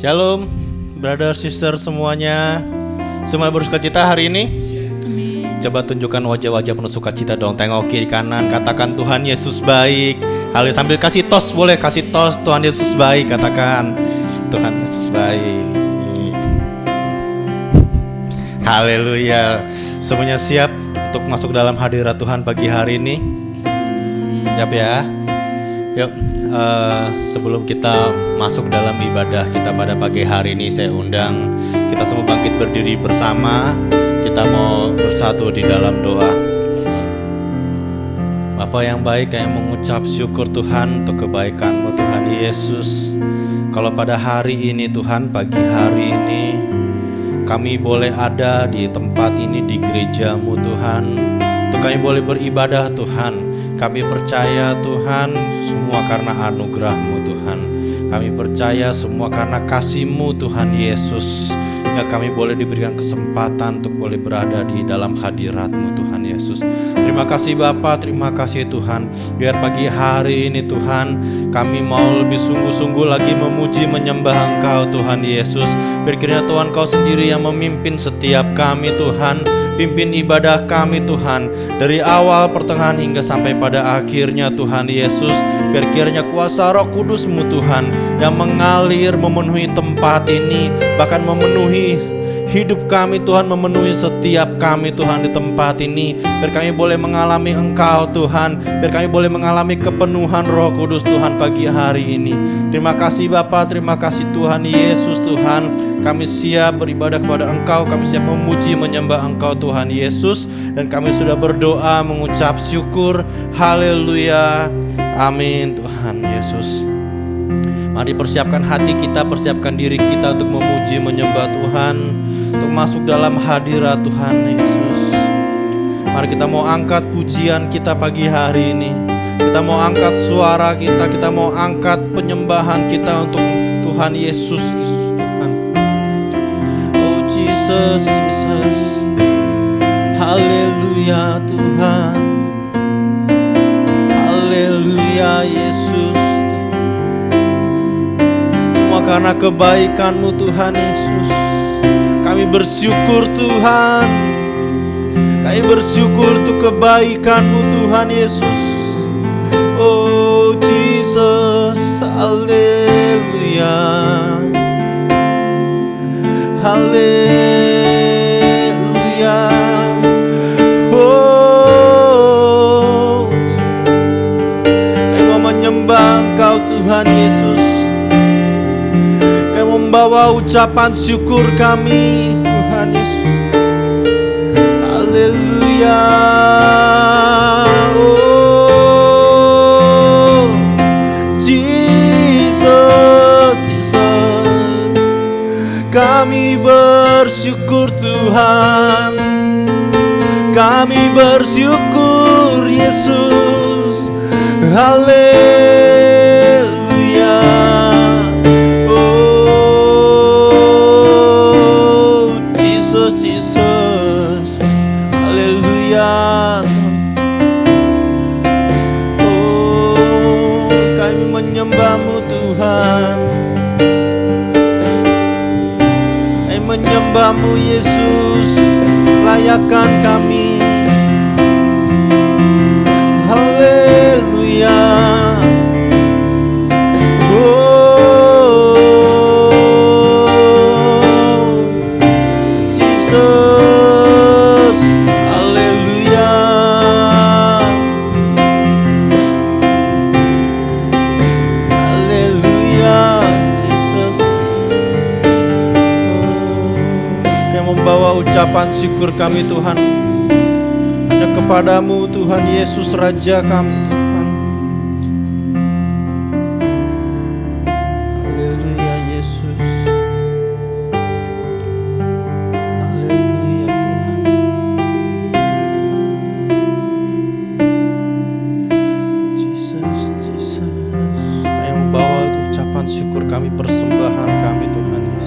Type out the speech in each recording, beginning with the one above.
Shalom, brother, sister semuanya. Semua bersukacita hari ini? Amin. Coba tunjukkan wajah-wajah penuh sukacita dong. Tengok kiri kanan, katakan Tuhan Yesus baik. Haleluya, sambil kasih tos, boleh kasih tos. Tuhan Yesus baik, katakan Tuhan Yesus baik. Haleluya. Semuanya siap untuk masuk dalam hadirat Tuhan pagi hari ini? Siap ya? Yuk, sebelum kita masuk dalam ibadah kita pada pagi hari ini, saya undang kita semua bangkit berdiri bersama. Kita mau bersatu di dalam doa. Bapa yang baik, kami mengucap syukur Tuhan untuk kebaikan-Mu Tuhan Yesus. Kalau pada hari ini Tuhan, pagi hari ini kami boleh ada di tempat ini, di gereja-Mu Tuhan, untuk kami boleh beribadah Tuhan. Kami percaya Tuhan, semua karena anugerah-Mu Tuhan. Kami percaya semua karena kasih-Mu Tuhan Yesus. Ya, kami boleh diberikan kesempatan untuk boleh berada di dalam hadirat-Mu Tuhan Yesus. Terima kasih Bapa, terima kasih Tuhan. Biar pagi hari ini Tuhan, kami mau lebih sungguh-sungguh lagi memuji menyembah Engkau Tuhan Yesus. Biar kiranya Tuhan Kau sendiri yang memimpin setiap kami Tuhan. Pimpin ibadah kami Tuhan, dari awal, pertengahan hingga sampai pada akhirnya Tuhan Yesus. Biar kiranya kuasa Roh Kudus-Mu Tuhan yang mengalir memenuhi tempat ini, bahkan memenuhi hidup kami Tuhan, memenuhi setiap kami Tuhan di tempat ini. Biar kami boleh mengalami Engkau Tuhan, biar kami boleh mengalami kepenuhan Roh Kudus Tuhan pagi hari ini. Terima kasih Bapa, terima kasih Tuhan Yesus Tuhan. Kami siap beribadah kepada Engkau, kami siap memuji menyembah Engkau Tuhan Yesus. Dan kami sudah berdoa mengucap syukur. Haleluya, amin Tuhan Yesus. Mari persiapkan hati kita, persiapkan diri kita untuk memuji menyembah Tuhan, untuk masuk dalam hadirat Tuhan Yesus. Mari kita mau angkat pujian kita pagi hari ini. Kita mau angkat suara kita, kita mau angkat penyembahan kita untuk Tuhan Yesus. Jesus, Jesus, haleluya Tuhan, haleluya Yesus. Semua karena kebaikan-Mu Tuhan Yesus. Kami bersyukur Tuhan, kami bersyukur untuk kebaikan-Mu Tuhan Yesus. Oh Jesus, haleluya, haleluya. Oh, kami mau menyembah Engkau Tuhan Yesus. Kami membawa ucapan syukur kami Tuhan Yesus. Haleluya. Oh, Jesus, Jesus. Kami bersyukur Tuhan, kami bersyukur Yesus. Haleluya. Oh Jesus, Jesus. Haleluya. Oh, kami menyembah-Mu Tuhan, menyembah-Mu Yesus, layakkan kami. Haleluya. Ucapan syukur kami Tuhan hanya kepadamu Tuhan Yesus Raja kami Tuhan. Haleluya Yesus. Haleluya Tuhan. Jesus, Jesus. Kami membawa ucapan syukur kami, persembahan kami Tuhan Yesus.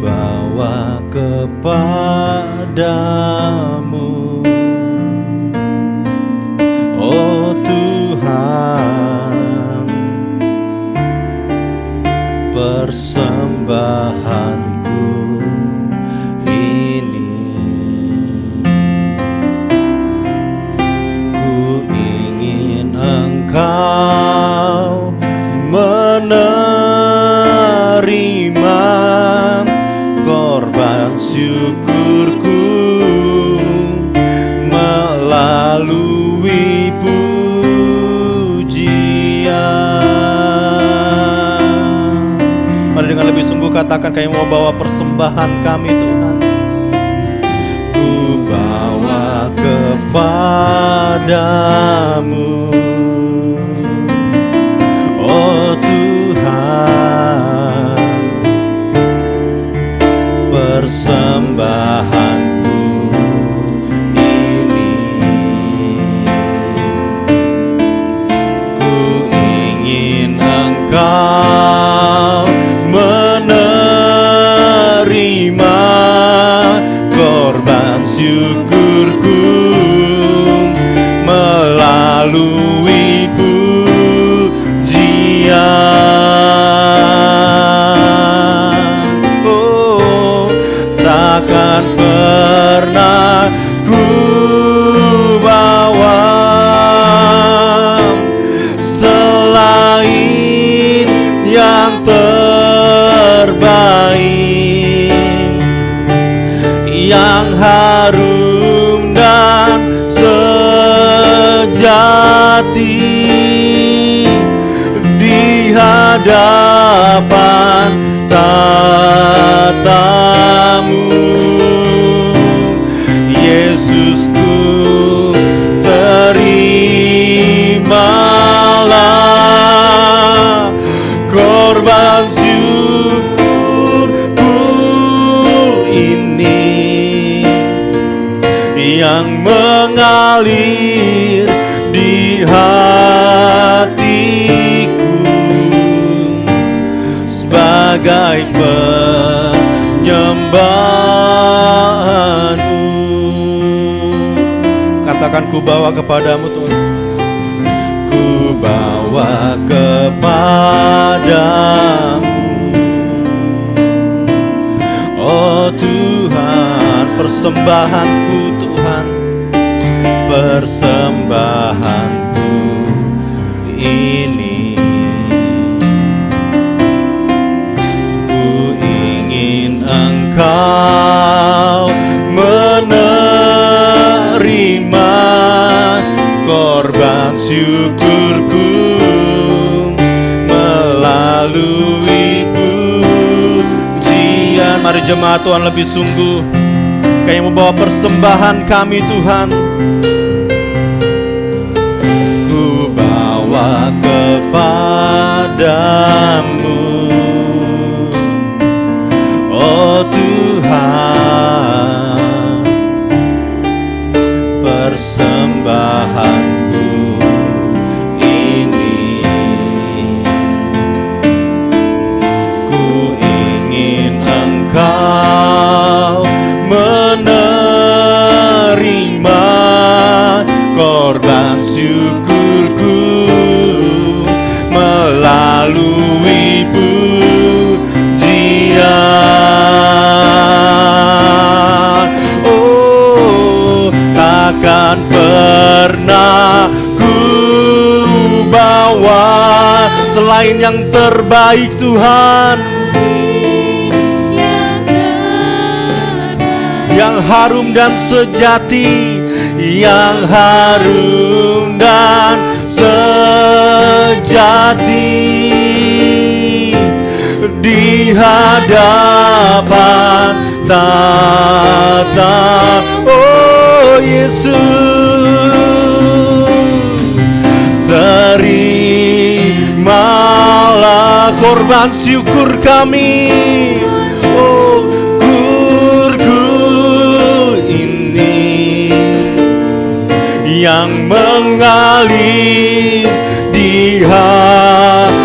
Bawa kepadamu, oh Tuhan, persembahanku ini. Ku ingin Engkau menerima korban syukurku melalui pujian. Mari dengan lebih sungguh katakan, kami mau bawa persembahan kami Tuhan. Ku bawa kepadamu, oh Tuhan, persembahanku ini. Ku ingin Engkau menerima korban syukurku melalui pujian. Takkan pernah ku bawa selain yang terbaik, yang harum dan sejati di hadapan tatamu. Yesusku, terimalah korban syukurku ini yang mengalir di hatiku sebagai penyembahanmu. Katakan, ku bawa kepadamu Tuhan. Ku bawa kepadamu, oh Tuhan, persembahanku Tuhan, persembahanku ini. Ku ingin Engkau menerima korban syukurku melalui pujian. Mari jemaat Tuhan lebih sungguh, kami membawa persembahan kami Tuhan. Ku bawa kepadamu, oh Tuhan, persembahanku ini. Ku ingin Engkau menerima korban syukurku melalui selain yang terbaik Tuhan, yang harum dan sejati, yang harum dan sejati di hadapan tata. Oh Yesus, terimalah korban syukur kami. Oh syukurku ini yang mengalir di hatiku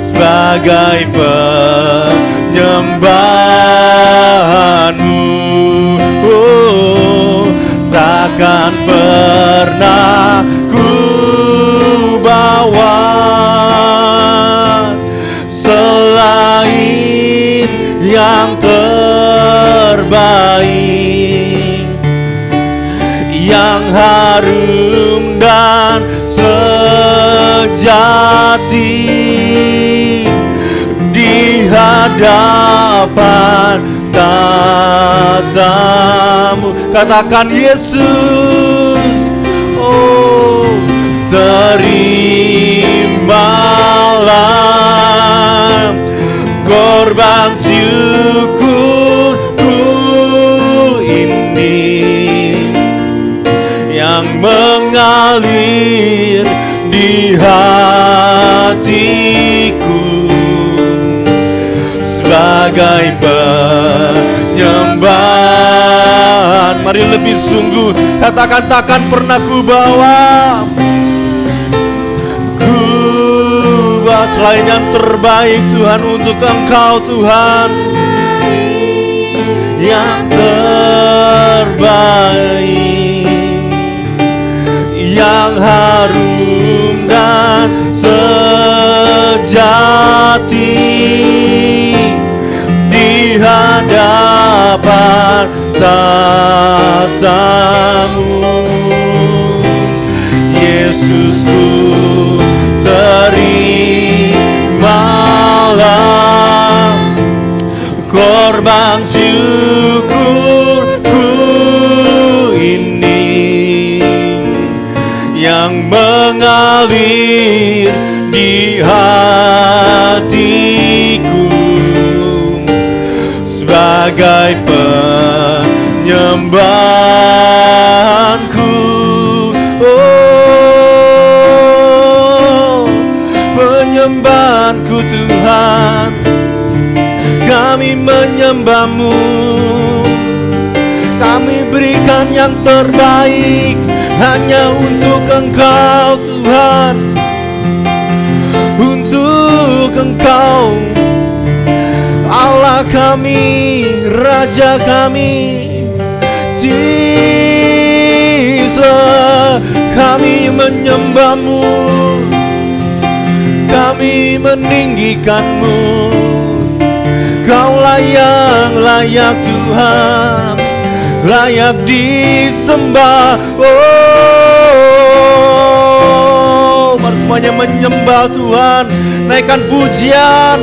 sebagai penyembahanmu. Oh, takkan pernah ku bawa selain yang terbaik, yang harum dan sejati di hadapan tatamu. Katakan Yesus, oh terimalah korban syukurku ini yang mengalir di hatiku sebagai penyembahan. Mari lebih sungguh katakan, takkan pernah ku bawa selain yang terbaik Tuhan, untuk Engkau Tuhan, yang terbaik, yang harum dan sejati di hadapan tatamu. Yesusku, terimalah korban syukurku ini yang mengalir di hatiku sebagai penyembahanku. Oh, penyembahanku Tuhan, kami menyembah-Mu, kami berikan yang terbaik hanya untuk Engkau Tuhan, untuk Engkau Allah kami, Raja kami, Jesus. Kami menyembah-Mu, kami meninggikan-Mu. Kaulah yang layak Tuhan, layak disembah. Oh, mari semuanya menyembah Tuhan, naikkan pujian,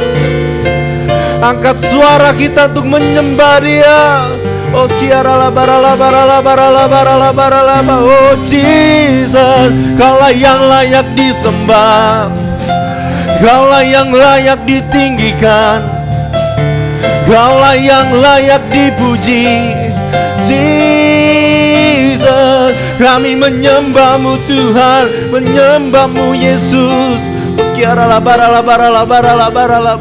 angkat suara kita untuk menyembah Dia. Oh skiarala barala barala barala barala barala. Oh Jesus, Kaulah yang layak disembah, Kaulah yang layak ditinggikan, Kaulah yang layak dipuji. Jesus, kami menyembah-Mu Tuhan, menyembah-Mu Yesus. Skiarala barala barala barala barala.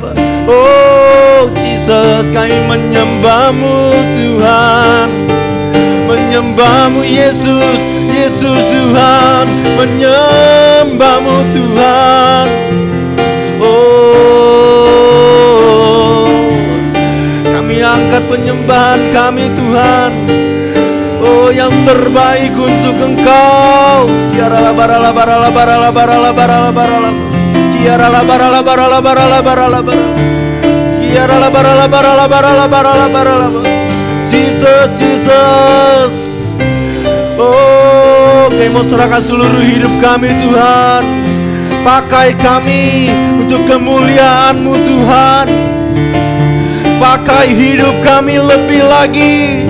Oh Jesus, kami menyembah-Mu Tuhan, menyembah-Mu Yesus. Yesus Tuhan, menyembah-Mu Tuhan. Oh, kami angkat penyembahan kami Tuhan, oh yang terbaik untuk Engkau. Skiarala barala barala barala barala barala barala. Skiarala barala barala barala barala barala. Skiarala barala barala barala barala barala. Jesus, Jesus. Oh kami mau serahkan seluruh hidup kami Tuhan. Pakai kami untuk kemuliaan-Mu Tuhan. Pakai hidup kami lebih lagi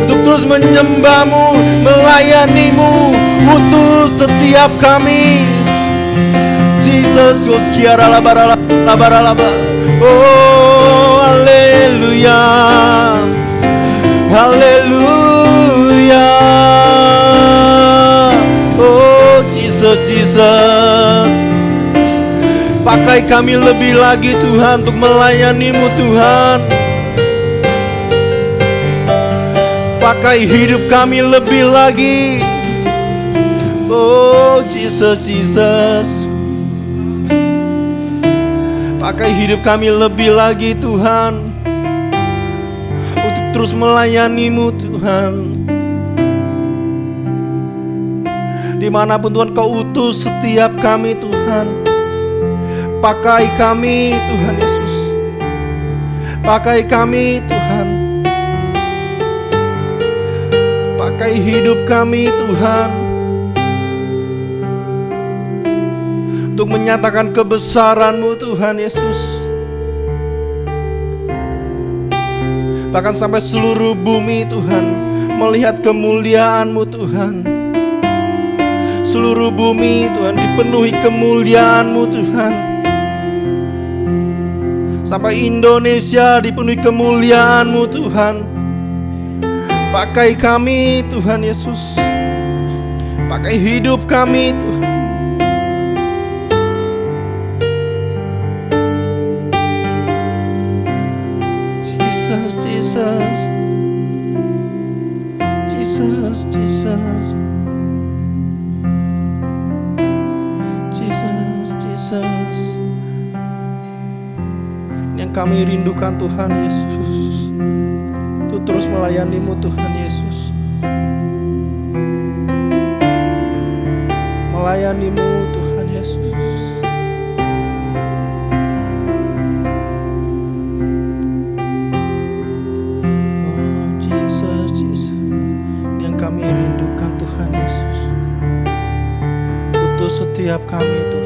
untuk terus menyembah-Mu, melayani-Mu. Utus setiap kami. Jesus, oh haleluya, haleluya. Oh Jesus, Jesus. Pakai kami lebih lagi Tuhan untuk melayani-Mu Tuhan. Pakai hidup kami lebih lagi. Oh Jesus, Jesus. Pakai hidup kami lebih lagi Tuhan untuk terus melayani-Mu Tuhan. Dimanapun Tuhan Kau utus setiap kami Tuhan. Pakai kami Tuhan Yesus. Pakai kami Tuhan. Pakai hidup kami Tuhan untuk menyatakan kebesaran-Mu Tuhan Yesus. Bahkan sampai seluruh bumi Tuhan melihat kemuliaan-Mu Tuhan. Seluruh bumi Tuhan dipenuhi kemuliaan-Mu Tuhan. Sampai Indonesia dipenuhi kemuliaan-Mu Tuhan. Pakai kami Tuhan Yesus. Pakai hidup kami Tuhan. Jesus, Jesus. Jesus, Jesus. Jesus, Jesus. Yang kami rindukan Tuhan Yesus, untuk terus melayani-Mu Tuhan Yesus. Melayani-Mu Tuhan Yesus. Oh Jesus, Jesus. Yang kami rindukan Tuhan Yesus, utus setiap kami Tuhan.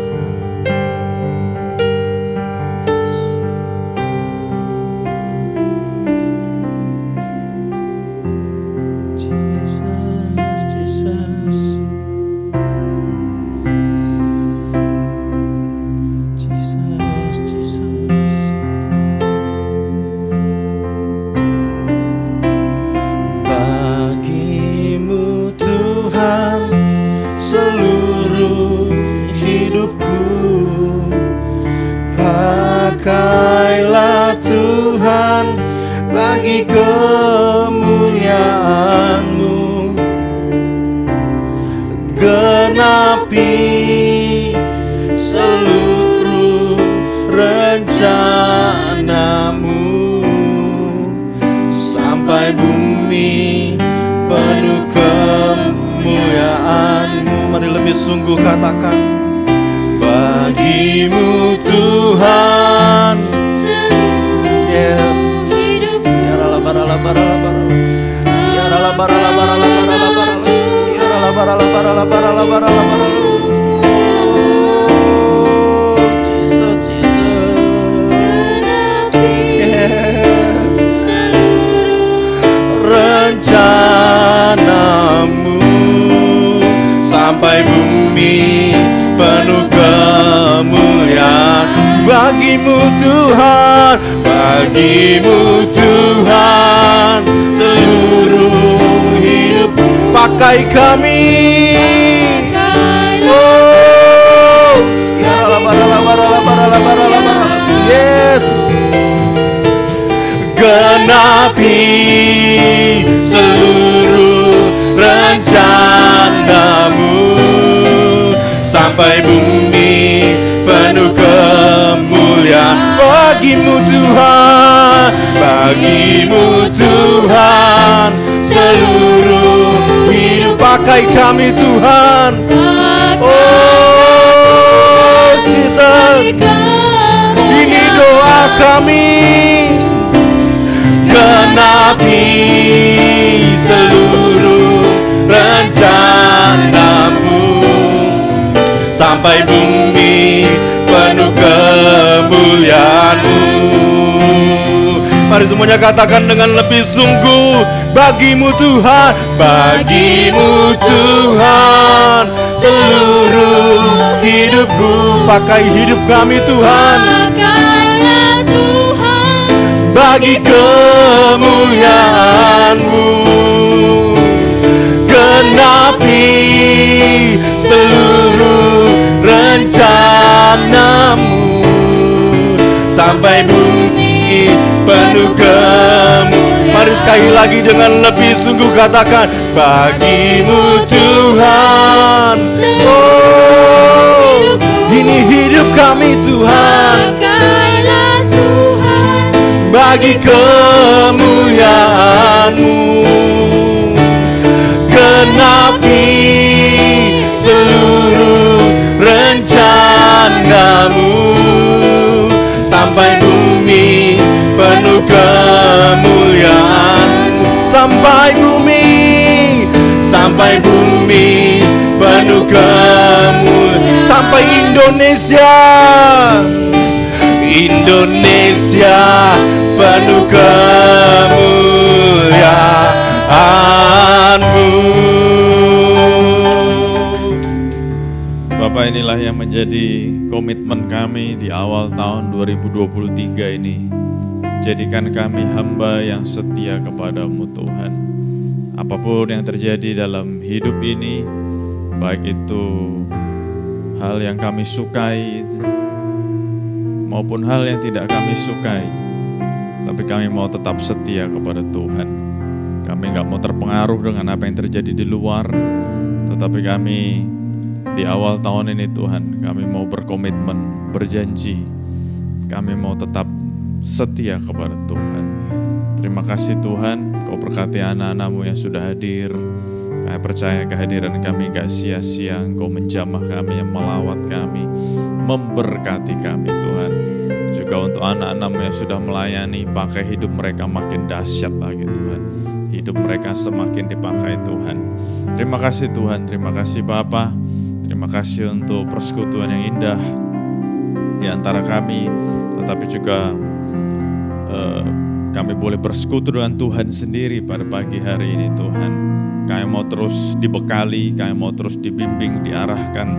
Pakailah Tuhan bagi kemuliaan-Mu. Genapi seluruh rencana-Mu sampai bumi penuh kemuliaan-Mu. Mari lebih sungguh katakan, bagi-Mu Tuhan seluruh hidupku. Jesus, Jesus. Yes. Seluruh rencana-Mu sampai bumi penuh kemuliaan. Bagi-Mu Tuhan, bagi-Mu Tuhan seluruh hidup. Pakai kami. Oh, yes. Genapi seluruh rencana-Mu sampai bumi penuh kemuliaan. Bagi-Mu Tuhan, bagi-Mu Tuhan seluruh hidup. Pakai kami Tuhan. Oh Jesus, ini doa kami. Genapi seluruh rencana sampai bumi penuh kemuliaan-Mu. Mari semuanya katakan dengan lebih sungguh, bagimu Tuhan, bagimu Tuhan, seluruh hidupku. Pakai hidup kami Tuhan, Pakailah Tuhan, bagi kemuliaan-Mu. Genapi seluruh rencana-Mu, sampai bumi penuh kemuliaan. Mari sekali lagi dengan lebih sungguh katakan, bagimu Tuhan. Oh, ini hidup kami Tuhan, pakailah Tuhan, bagi kemuliaan-Mu. Genapi seluruh rencana-Mu, sampai bumi penuh kemuliaan-Mu. Sampai bumi penuh kemuliaan. Sampai Indonesia penuh kemuliaan-Mu. Bapak, inilah yang menjadi komitmen kami di awal tahun 2023 ini. Jadikan kami hamba yang setia kepada-Mu Tuhan. Apapun yang terjadi dalam hidup ini, baik itu hal yang kami sukai maupun hal yang tidak kami sukai, tapi kami mau tetap setia kepada Tuhan. Kami gak mau terpengaruh dengan apa yang terjadi di luar, tetapi kami di awal tahun ini Tuhan, kami mau berkomitmen, berjanji, kami mau tetap setia kepada Tuhan. Terima kasih Tuhan, Kau berkati anak-anak-Mu yang sudah hadir. Kami percaya kehadiran kami gak sia-sia, Engkau menjamah kami, yang melawat kami, memberkati kami Tuhan. Juga untuk anak-anak-Mu yang sudah melayani, pakai hidup mereka makin dahsyat lagi Tuhan. Hidup mereka semakin dipakai Tuhan. Terima kasih Tuhan, terima kasih Bapa. Terima kasih untuk persekutuan yang indah di antara kami, tetapi juga kami boleh bersekutu dengan Tuhan sendiri pada pagi hari ini Tuhan. Kami mau terus dibekali, kami mau terus dibimbing, diarahkan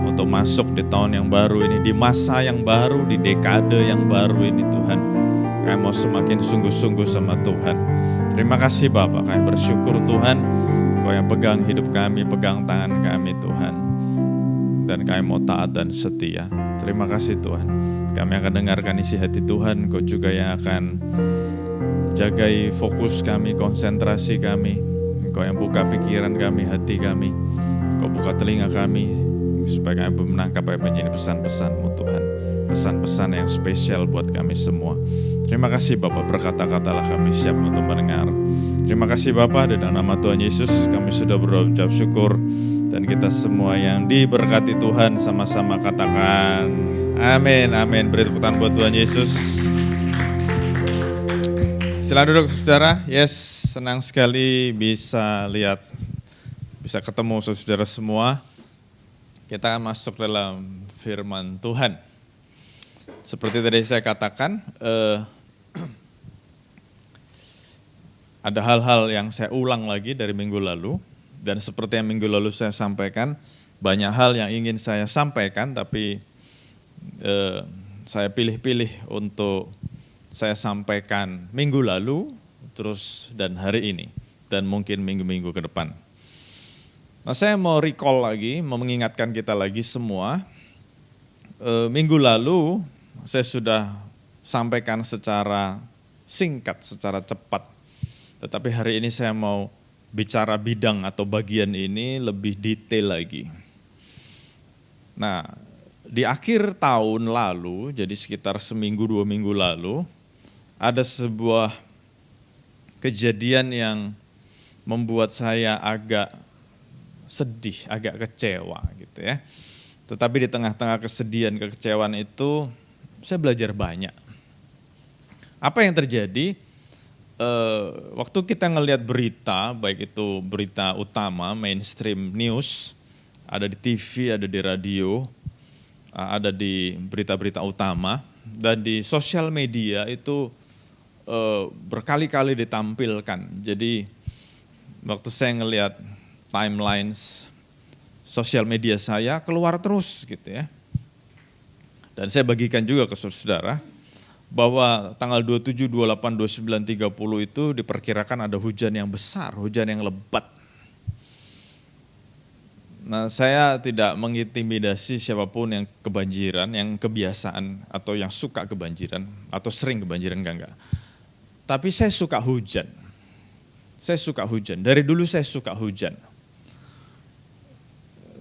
untuk masuk di tahun yang baru ini, di masa yang baru, di dekade yang baru ini Tuhan. Kami mau semakin sungguh-sungguh sama Tuhan. Terima kasih Bapak, kami bersyukur Tuhan, Kau yang pegang hidup kami, pegang tangan kami Tuhan. Dan kami mau taat dan setia. Terima kasih Tuhan. Kami akan dengarkan isi hati Tuhan, Kau juga yang akan jagai fokus kami, konsentrasi kami. Kau yang buka pikiran kami, hati kami. Kau buka telinga kami, supaya kami menangkap apa yang menjadi pesan-pesan-Mu Tuhan. Pesan-pesan yang spesial buat kami semua. Terima kasih Bapak, berkata-katalah kami siap untuk mendengar. Terima kasih Bapak, dalam nama Tuhan Yesus kami sudah berucap syukur. Dan kita semua yang diberkati Tuhan sama-sama katakan amin, amin. Beri tepuk tangan buat Tuhan Yesus. Silakan duduk saudara. Yes, senang sekali bisa lihat, bisa ketemu saudara semua. Kita akan masuk dalam firman Tuhan. Seperti tadi saya katakan, ada hal-hal yang saya ulang lagi dari minggu lalu. Dan seperti yang minggu lalu saya sampaikan, banyak hal yang ingin saya sampaikan, tapi saya pilih-pilih untuk saya sampaikan minggu lalu, terus dan hari ini, dan mungkin minggu-minggu ke depan. Nah, saya mau recall lagi, mau mengingatkan kita lagi semua. Minggu lalu saya sudah sampaikan secara singkat, secara cepat. Tetapi hari ini saya mau bicara bidang atau bagian ini lebih detail lagi. Nah, di akhir tahun lalu, jadi sekitar seminggu 2 minggu lalu, ada sebuah kejadian yang membuat saya agak sedih, agak kecewa gitu ya. Tetapi di tengah-tengah kesedihan, kekecewaan itu, saya belajar banyak. Apa yang terjadi? Waktu kita ngelihat berita, baik itu berita utama, mainstream news, ada di TV, ada di radio, ada di berita-berita utama, dan di sosial media itu berkali-kali ditampilkan. Jadi waktu saya ngelihat timelines sosial media saya keluar terus gitu ya. Dan saya bagikan juga ke saudara bahwa tanggal 27, 28, 29, 30 itu diperkirakan ada hujan yang besar, hujan yang lebat. Nah, saya tidak mengintimidasi siapapun yang kebanjiran, yang kebiasaan atau yang suka kebanjiran atau sering kebanjiran, enggak. Tapi saya suka hujan. Saya suka hujan. Dari dulu saya suka hujan.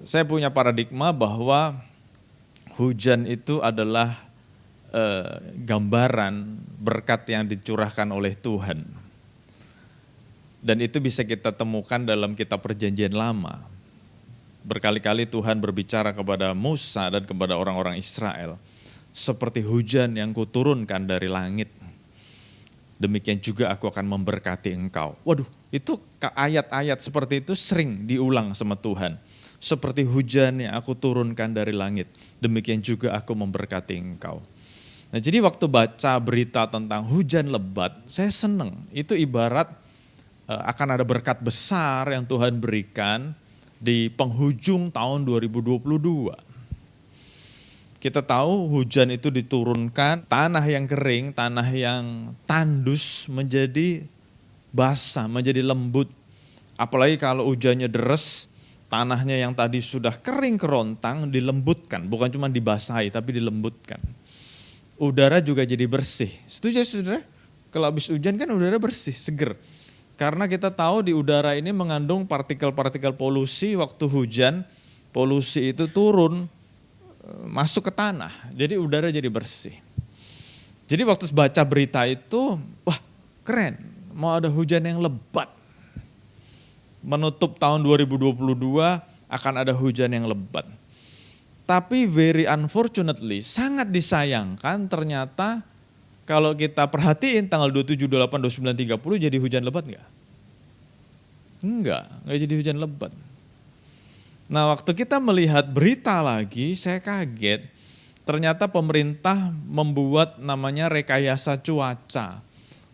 Saya punya paradigma bahwa hujan itu adalah gambaran berkat yang dicurahkan oleh Tuhan. Dan itu bisa kita temukan dalam kitab Perjanjian Lama. Berkali-kali Tuhan berbicara kepada Musa dan kepada orang-orang Israel, seperti hujan yang kuturunkan dari langit, demikian juga aku akan memberkati engkau. Waduh, itu ayat-ayat seperti itu sering diulang sama Tuhan. Seperti hujan yang aku turunkan dari langit, demikian juga aku memberkati engkau. Nah, jadi waktu baca berita tentang hujan lebat, saya senang. Itu ibarat akan ada berkat besar yang Tuhan berikan di penghujung tahun 2022. Kita tahu hujan itu diturunkan, tanah yang kering, tanah yang tandus menjadi basah, menjadi lembut. Apalagi kalau hujannya deres, tanahnya yang tadi sudah kering kerontang dilembutkan, bukan cuma dibasahi tapi dilembutkan. Udara juga jadi bersih. Setuju saudara? Kalau habis hujan kan udara bersih, seger. Karena kita tahu di udara ini mengandung partikel-partikel polusi. Waktu hujan, polusi itu turun, masuk ke tanah. Jadi udara jadi bersih. Jadi waktu baca berita itu, wah keren, mau ada hujan yang lebat. Menutup tahun 2022 akan ada hujan yang lebat. Tapi very unfortunately, sangat disayangkan ternyata kalau kita perhatiin tanggal 27, 28, 29, 30 jadi hujan lebat enggak? Enggak jadi hujan lebat. Nah, waktu kita melihat berita lagi, saya kaget. Ternyata pemerintah membuat namanya rekayasa cuaca.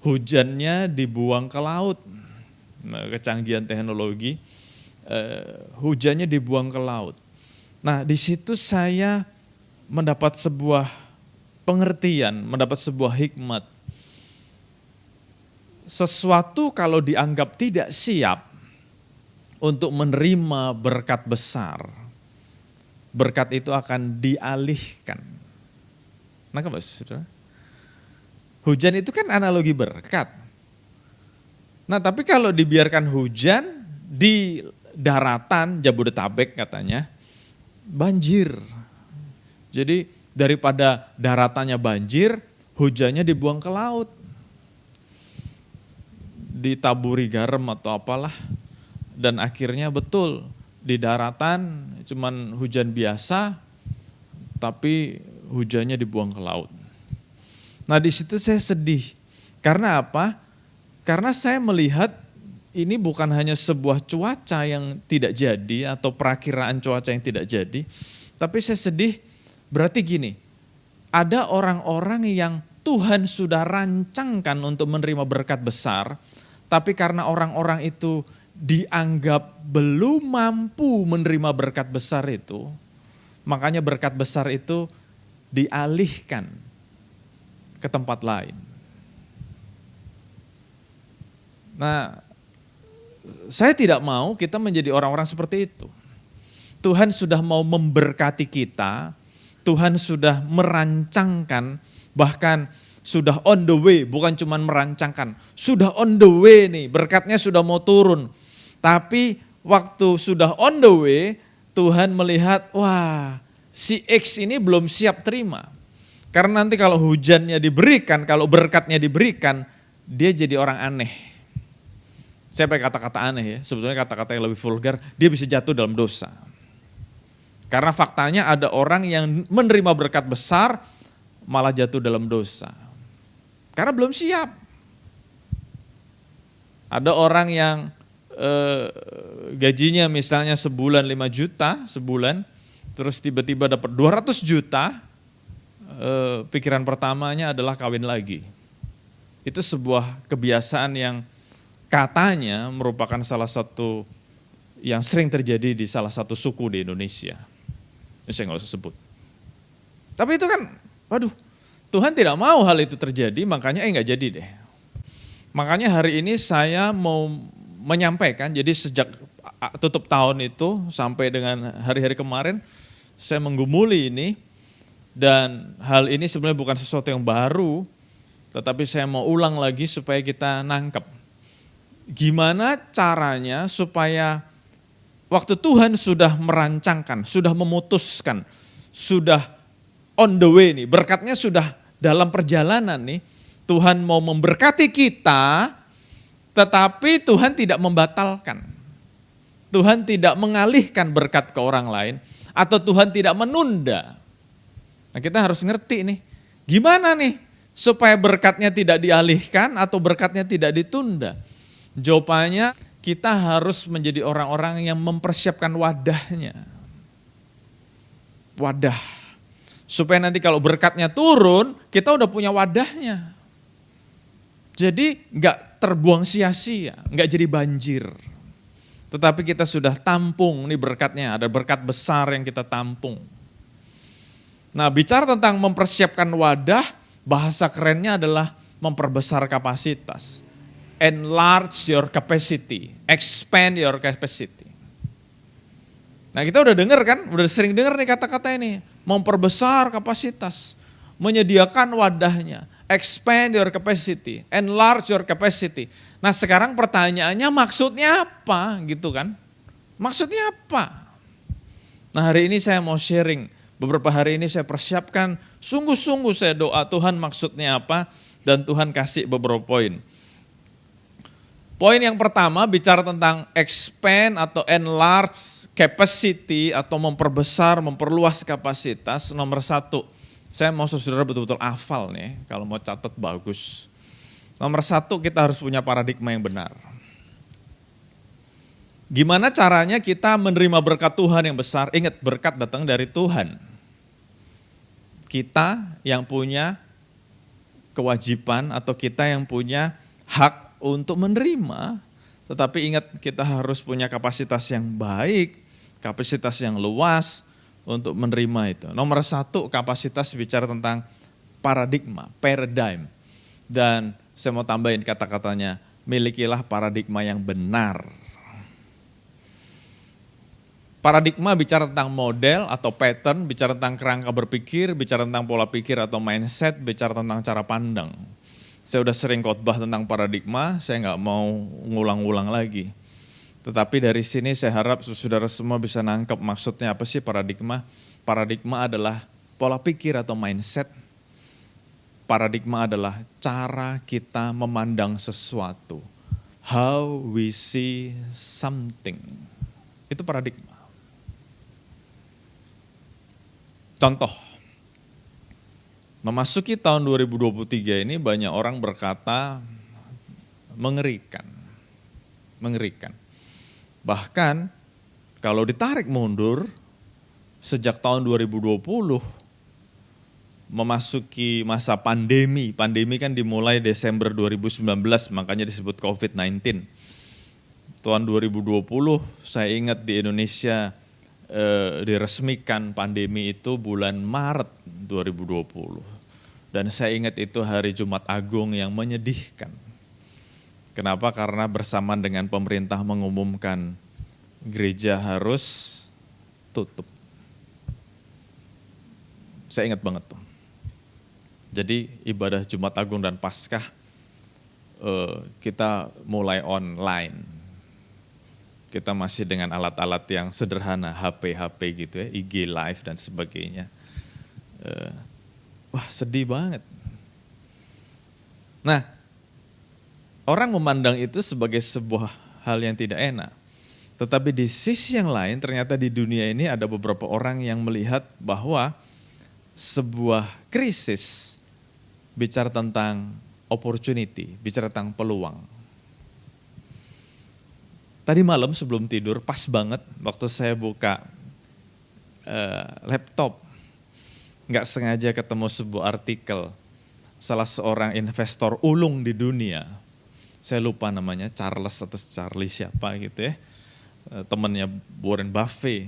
Hujannya dibuang ke laut. Kecanggihan teknologi, hujannya dibuang ke laut. Nah, di situ saya mendapat sebuah pengertian, mendapat sebuah hikmat. Sesuatu kalau dianggap tidak siap untuk menerima berkat besar, berkat itu akan dialihkan. Nah, saudara, hujan itu kan analogi berkat. Nah, tapi kalau dibiarkan hujan di daratan Jabodetabek katanya banjir. Jadi daripada daratannya banjir, hujannya dibuang ke laut. Ditaburi garam atau apalah. Dan akhirnya betul di daratan cuman hujan biasa, tapi hujannya dibuang ke laut. Nah, di situ saya sedih. Karena apa? Karena saya melihat ini bukan hanya sebuah cuaca yang tidak jadi atau perakiraan cuaca yang tidak jadi, tapi saya sedih berarti gini, ada orang-orang yang Tuhan sudah rancangkan untuk menerima berkat besar, tapi karena orang-orang itu dianggap belum mampu menerima berkat besar itu, makanya berkat besar itu dialihkan ke tempat lain. Nah, saya tidak mau kita menjadi orang-orang seperti itu. Tuhan sudah mau memberkati kita, Tuhan sudah merancangkan, bahkan sudah on the way, bukan cuma merancangkan, sudah on the way nih, berkatnya sudah mau turun. Tapi waktu sudah on the way, Tuhan melihat, wah si X ini belum siap terima. Karena nanti kalau hujannya diberikan, kalau berkatnya diberikan, dia jadi orang aneh. Saya pakai kata-kata aneh ya, sebetulnya kata-kata yang lebih vulgar, dia bisa jatuh dalam dosa. Karena faktanya ada orang yang menerima berkat besar, malah jatuh dalam dosa. Karena belum siap. Ada orang yang gajinya misalnya sebulan 5 juta, sebulan, terus tiba-tiba dapat 200 juta, pikiran pertamanya adalah kawin lagi. Itu sebuah kebiasaan yang katanya merupakan salah satu yang sering terjadi di salah satu suku di Indonesia. Ini saya nggak usah sebut. Tapi itu kan, waduh, Tuhan tidak mau hal itu terjadi, makanya nggak jadi deh. Makanya hari ini saya mau menyampaikan, jadi sejak tutup tahun itu sampai dengan hari-hari kemarin, saya menggumuli ini, dan hal ini sebenarnya bukan sesuatu yang baru, tetapi saya mau ulang lagi supaya kita nangkep. Gimana caranya supaya waktu Tuhan sudah merancangkan, sudah memutuskan, sudah on the way nih, berkatnya sudah dalam perjalanan nih, Tuhan mau memberkati kita, tetapi Tuhan tidak membatalkan. Tuhan tidak mengalihkan berkat ke orang lain, atau Tuhan tidak menunda. Nah, kita harus ngerti nih, gimana nih supaya berkatnya tidak dialihkan atau berkatnya tidak ditunda? Jawabannya, kita harus menjadi orang-orang yang mempersiapkan wadahnya. Wadah. Supaya nanti kalau berkatnya turun, kita udah punya wadahnya. Jadi nggak terbuang sia-sia, nggak jadi banjir. Tetapi kita sudah tampung nih berkatnya, ada berkat besar yang kita tampung. Nah, bicara tentang mempersiapkan wadah, bahasa kerennya adalah memperbesar kapasitas. Enlarge your capacity, expand your capacity. Nah, kita udah dengar kan, udah sering dengar nih kata-kata ini. Memperbesar kapasitas, menyediakan wadahnya, expand your capacity, enlarge your capacity. Nah, sekarang pertanyaannya maksudnya apa gitu kan? Maksudnya apa? Nah, hari ini saya mau sharing. Beberapa hari ini saya persiapkan, sungguh-sungguh saya doa Tuhan maksudnya apa, dan Tuhan kasih beberapa poin. Poin yang pertama bicara tentang expand atau enlarge capacity atau memperbesar, memperluas kapasitas. Nomor 1, saya mau saudara betul-betul hafal nih, kalau mau catat bagus. Nomor 1, kita harus punya paradigma yang benar. Gimana caranya kita menerima berkat Tuhan yang besar? Ingat, berkat datang dari Tuhan. Kita yang punya kewajiban atau kita yang punya hak untuk menerima, tetapi ingat kita harus punya kapasitas yang baik, kapasitas yang luas untuk menerima itu. Nomor 1, kapasitas bicara tentang paradigma, paradigm. Dan saya mau tambahin kata-katanya, milikilah paradigma yang benar. Paradigma bicara tentang model atau pattern, bicara tentang kerangka berpikir, bicara tentang pola pikir atau mindset, bicara tentang cara pandang. Saya udah sering khotbah tentang paradigma, saya nggak mau ngulang-ulang lagi. Tetapi dari sini saya harap saudara semua bisa nangkep maksudnya apa sih paradigma. Paradigma adalah pola pikir atau mindset. Paradigma adalah cara kita memandang sesuatu. How we see something. Itu paradigma. Contoh, memasuki tahun 2023 ini banyak orang berkata mengerikan. Mengerikan. Bahkan kalau ditarik mundur, sejak tahun 2020 memasuki masa pandemi. Pandemi kan dimulai Desember 2019, makanya disebut COVID-19. Tahun 2020 saya ingat di Indonesia diresmikan pandemi itu bulan Maret 2020. Dan saya ingat itu hari Jumat Agung yang menyedihkan. Kenapa? Karena bersamaan dengan pemerintah mengumumkan gereja harus tutup. Saya ingat banget tuh. Jadi ibadah Jumat Agung dan Paskah kita mulai online. Kita masih dengan alat-alat yang sederhana, HP gitu ya, IG Live dan sebagainya. Wah, sedih banget. Nah, orang memandang itu sebagai sebuah hal yang tidak enak. Tetapi di sisi yang lain ternyata di dunia ini ada beberapa orang yang melihat bahwa sebuah krisis bicara tentang opportunity, bicara tentang peluang. Tadi malam sebelum tidur pas banget waktu saya buka laptop, nggak sengaja ketemu sebuah artikel salah seorang investor ulung di dunia, saya lupa namanya, Charles atau Charlie siapa gitu ya, temannya Warren Buffett,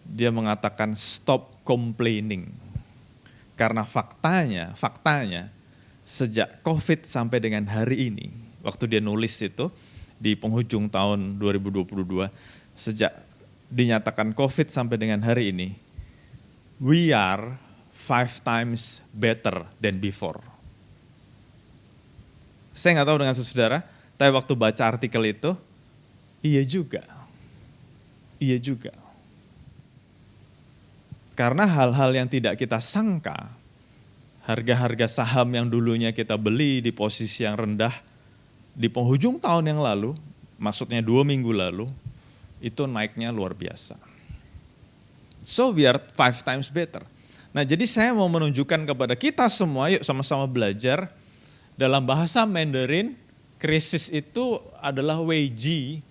dia mengatakan stop complaining. Karena faktanya sejak COVID sampai dengan hari ini, waktu dia nulis itu di penghujung tahun 2022, sejak dinyatakan COVID sampai dengan hari ini, we are 5 times better than before. Saya nggak tahu dengan saudara, tapi waktu baca artikel itu, iya juga. Karena hal-hal yang tidak kita sangka, harga-harga saham yang dulunya kita beli di posisi yang rendah, di penghujung tahun yang lalu, maksudnya 2 minggu lalu, itu naiknya luar biasa. So we are 5 times better. Nah, jadi saya mau menunjukkan kepada kita semua, yuk sama-sama belajar. Dalam bahasa Mandarin, krisis itu adalah Wei Ji.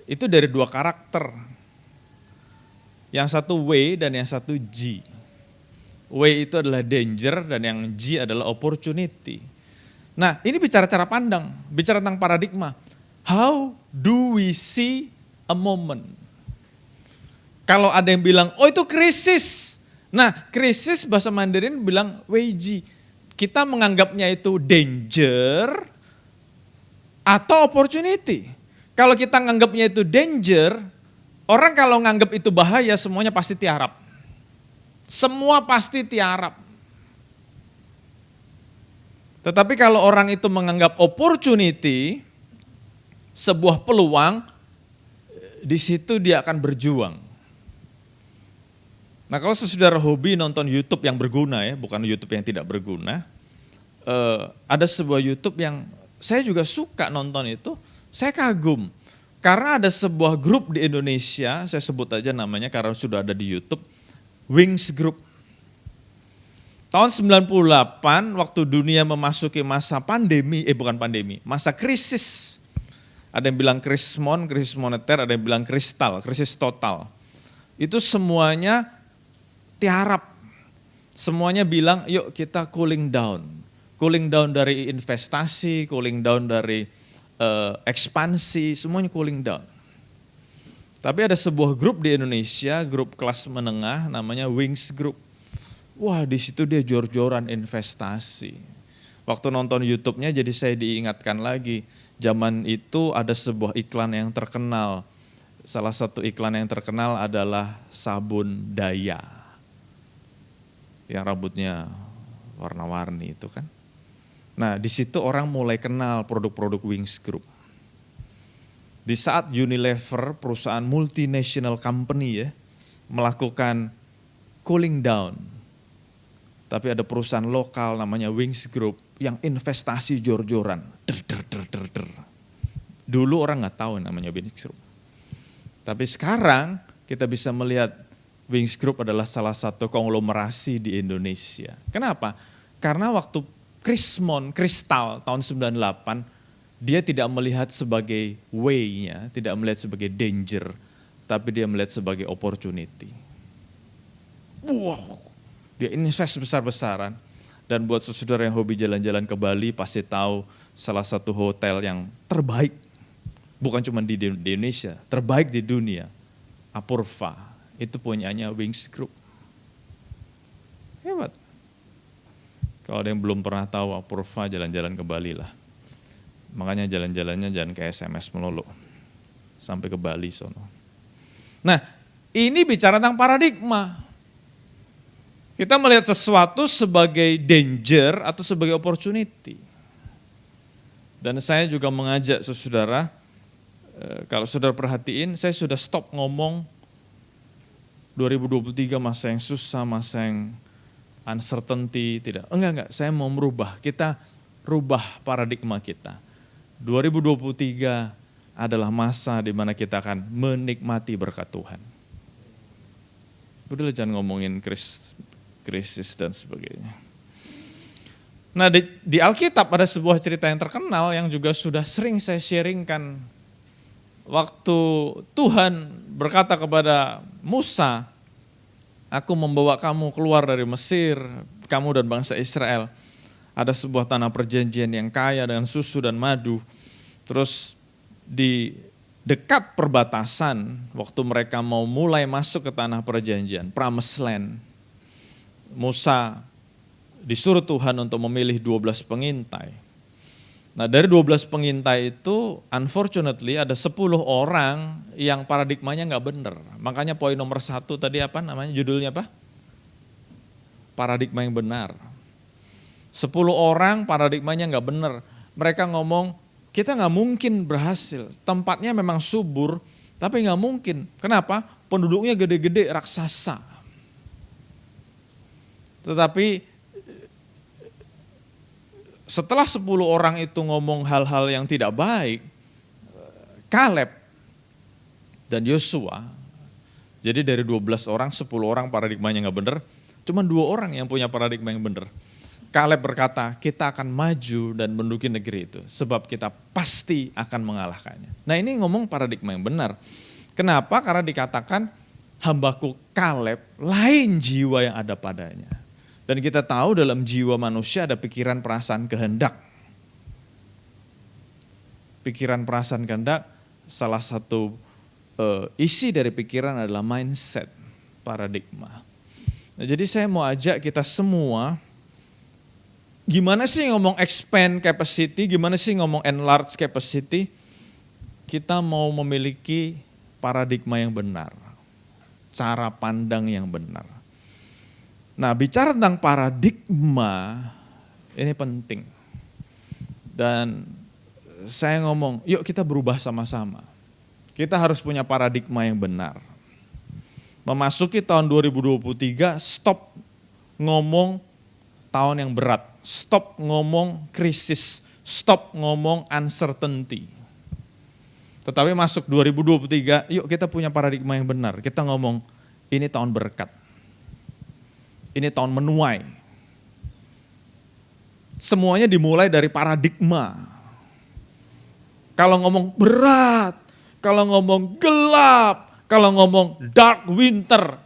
Itu dari 2 karakter. Yang satu Wei dan yang satu Ji. Wei itu adalah danger dan yang Ji adalah opportunity. Nah, ini bicara cara pandang, bicara tentang paradigma. How do we see a moment? Kalau ada yang bilang, oh itu krisis. Nah, krisis bahasa Mandarin bilang Wei Ji. Kita menganggapnya itu danger atau opportunity. Kalau kita menganggapnya itu danger, orang kalau menganggap itu bahaya semuanya pasti tiarap. Semua pasti tiarap. Tetapi kalau orang itu menganggap opportunity, sebuah peluang, di situ dia akan berjuang. Nah, kalau saudara hobi nonton YouTube yang berguna ya, bukan YouTube yang tidak berguna, ada sebuah YouTube yang saya juga suka nonton itu, saya kagum. Karena ada sebuah grup di Indonesia, saya sebut aja namanya karena sudah ada di YouTube, Wings Group. Tahun 98, waktu dunia memasuki masa pandemi, masa krisis. Ada yang bilang krisis moneter, ada yang bilang krisis total. Itu semuanya tiarap. Semuanya bilang, yuk kita cooling down. Cooling down dari investasi, cooling down dari ekspansi, semuanya cooling down. Tapi ada sebuah grup di Indonesia, grup kelas menengah namanya Wings Group. Wah, di situ dia jor-joran investasi. Waktu nonton YouTube-nya jadi saya diingatkan lagi, zaman itu ada sebuah iklan yang terkenal. Salah satu iklan yang terkenal adalah sabun Daya. Yang rambutnya warna-warni itu kan. Nah, di situ orang mulai kenal produk-produk Wings Group. Di saat Unilever, perusahaan multinational company ya, melakukan cooling down. Tapi ada perusahaan lokal namanya Wings Group yang investasi jor-joran. Dulu orang nggak tahu namanya Wings Group. Tapi sekarang kita bisa melihat Wings Group adalah salah satu konglomerasi di Indonesia. Kenapa? Karena waktu Kristal tahun 98, dia tidak melihat sebagai way-nya, tidak melihat sebagai danger, tapi dia melihat sebagai opportunity. Wow, dia invest besar-besaran. Dan buat saudara yang hobi jalan-jalan ke Bali pasti tahu salah satu hotel yang terbaik, bukan cuma di Indonesia, terbaik di dunia, Apurva. Itu punyanya Wings Group. Hebat. Kalau ada yang belum pernah tahu Apurva, jalan-jalan ke Bali lah. Makanya jalan-jalannya jangan kayak SMS melulu. Sampai ke Bali sono. Nah, ini bicara tentang paradigma. Kita melihat sesuatu sebagai danger atau sebagai opportunity. Dan saya juga mengajak saudara, kalau saudara perhatiin, saya sudah stop ngomong 2023 masa yang susah, masa yang uncertainty, tidak. Enggak, saya mau merubah, kita rubah paradigma kita. 2023 adalah masa di mana kita akan menikmati berkat Tuhan. Udah jangan ngomongin krisis dan sebagainya. Nah, di Alkitab ada sebuah cerita yang terkenal yang juga sudah sering saya sharingkan waktu Tuhan berkata kepada Musa, aku membawa kamu keluar dari Mesir, kamu dan bangsa Israel. Ada sebuah tanah perjanjian yang kaya dengan susu dan madu. Terus di dekat perbatasan, waktu mereka mau mulai masuk ke tanah perjanjian, Promised Land, Musa disuruh Tuhan untuk memilih 12 pengintai. Nah dari 12 pengintai itu, unfortunately ada 10 orang yang paradigmanya nggak benar. Makanya poin nomor 1 tadi apa namanya, judulnya apa? Paradigma yang benar. 10 orang paradigmanya nggak benar. Mereka ngomong, kita nggak mungkin berhasil, tempatnya memang subur, tapi nggak mungkin. Kenapa? Penduduknya gede-gede, raksasa. Tetapi setelah 10 orang itu ngomong hal-hal yang tidak baik, Kaleb dan Yosua, jadi dari 12 orang, 10 orang paradigmanya nggak benar, cuma 2 orang yang punya paradigma yang benar. Kaleb berkata, kita akan maju dan menduduki negeri itu, sebab kita pasti akan mengalahkannya. Nah ini ngomong paradigma yang benar. Kenapa? Karena dikatakan hambaku Kaleb lain jiwa yang ada padanya. Dan kita tahu dalam jiwa manusia ada pikiran, perasaan, kehendak. Pikiran, perasaan, kehendak, salah satu isi dari pikiran adalah mindset, paradigma. Nah, jadi saya mau ajak kita semua, gimana sih ngomong expand capacity, gimana sih ngomong enlarge capacity, kita mau memiliki paradigma yang benar, cara pandang yang benar. Nah bicara tentang paradigma, ini penting. Dan saya ngomong, yuk kita berubah sama-sama. Kita harus punya paradigma yang benar. Memasuki tahun 2023, stop ngomong tahun yang berat. Stop ngomong krisis, stop ngomong uncertainty. Tetapi masuk 2023, yuk kita punya paradigma yang benar. Kita ngomong, ini tahun berkat. Ini tahun menuai. Semuanya dimulai dari paradigma. Kalau ngomong berat, kalau ngomong gelap, kalau ngomong dark winter,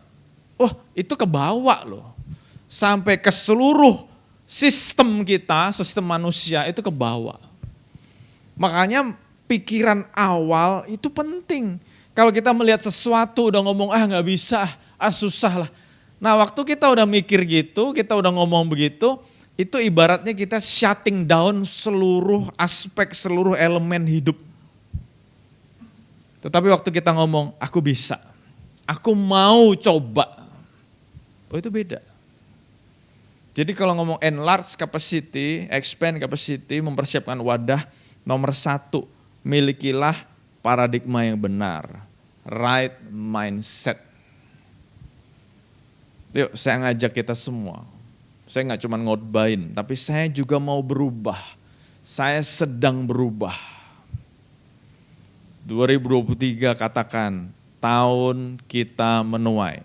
itu kebawa loh. Sampai ke seluruh sistem kita, sistem manusia itu kebawa. Makanya pikiran awal itu penting. Kalau kita melihat sesuatu udah ngomong nggak bisa, susah lah. Nah waktu kita udah mikir gitu, kita udah ngomong begitu, itu ibaratnya kita shutting down seluruh aspek, seluruh elemen hidup. Tetapi waktu kita ngomong, aku bisa, aku mau coba, itu beda. Jadi kalau ngomong enlarge capacity, expand capacity, mempersiapkan wadah, nomor 1, milikilah paradigma yang benar, right mindset. Yuk saya ngajak kita semua, saya nggak cuma ngotbain, tapi saya juga mau berubah, saya sedang berubah. 2023 katakan, tahun kita menuai.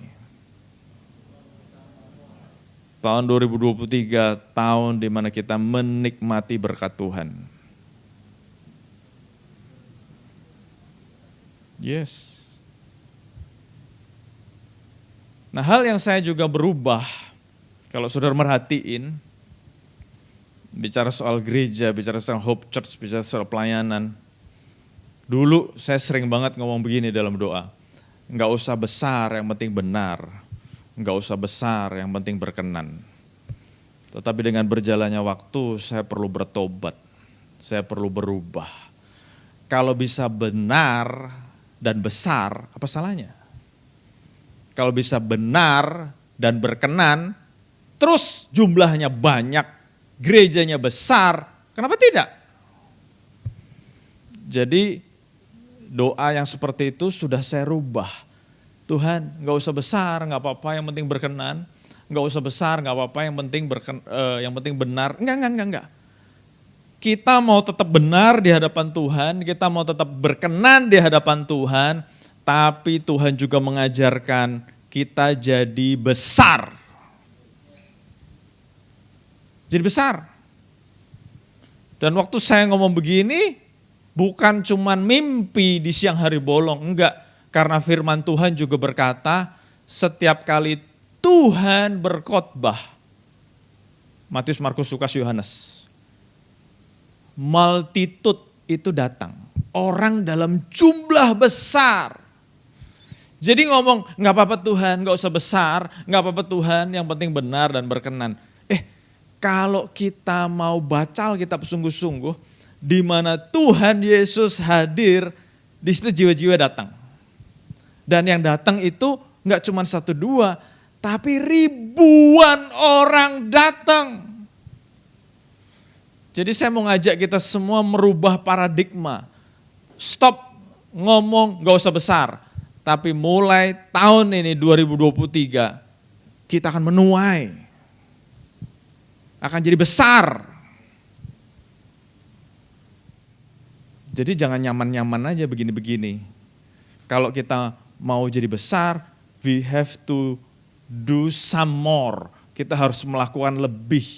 Tahun 2023, tahun di mana kita menikmati berkat Tuhan. Yes. Nah hal yang saya juga berubah, kalau saudara merhatiin, bicara soal gereja, bicara soal Hope Church, bicara soal pelayanan. Dulu saya sering banget ngomong begini dalam doa, nggak usah besar yang penting benar, nggak usah besar yang penting berkenan. Tetapi dengan berjalannya waktu saya perlu bertobat, saya perlu berubah. Kalau bisa benar dan besar, apa salahnya? Kalau bisa benar dan berkenan, terus jumlahnya banyak, gerejanya besar, kenapa tidak? Jadi doa yang seperti itu sudah saya rubah. Tuhan gak usah besar, gak apa-apa yang penting berkenan, gak usah besar, gak apa-apa yang penting benar, enggak. Kita mau tetap benar di hadapan Tuhan, kita mau tetap berkenan di hadapan Tuhan, tapi Tuhan juga mengajarkan kita jadi besar. Jadi besar. Dan waktu saya ngomong begini, Bukan cuman mimpi di siang hari bolong, enggak. Karena firman Tuhan juga berkata, setiap kali Tuhan berkhotbah, Matius, Markus, Lukas, Yohanes, multitude itu datang. Orang dalam jumlah besar. Jadi ngomong, gak apa-apa Tuhan, gak usah besar, gak apa-apa Tuhan, yang penting benar dan berkenan. Kalau kita mau baca Alkitab sungguh-sungguh, di mana Tuhan Yesus hadir, di situ jiwa-jiwa datang. Dan yang datang itu gak cuma 1-2, tapi ribuan orang datang. Jadi saya mau ngajak kita semua merubah paradigma. Stop ngomong gak usah besar. Tapi mulai tahun ini 2023 kita akan menuai. Akan jadi besar. Jadi jangan nyaman-nyaman aja begini-begini. Kalau kita mau jadi besar, we have to do some more. Kita harus melakukan lebih.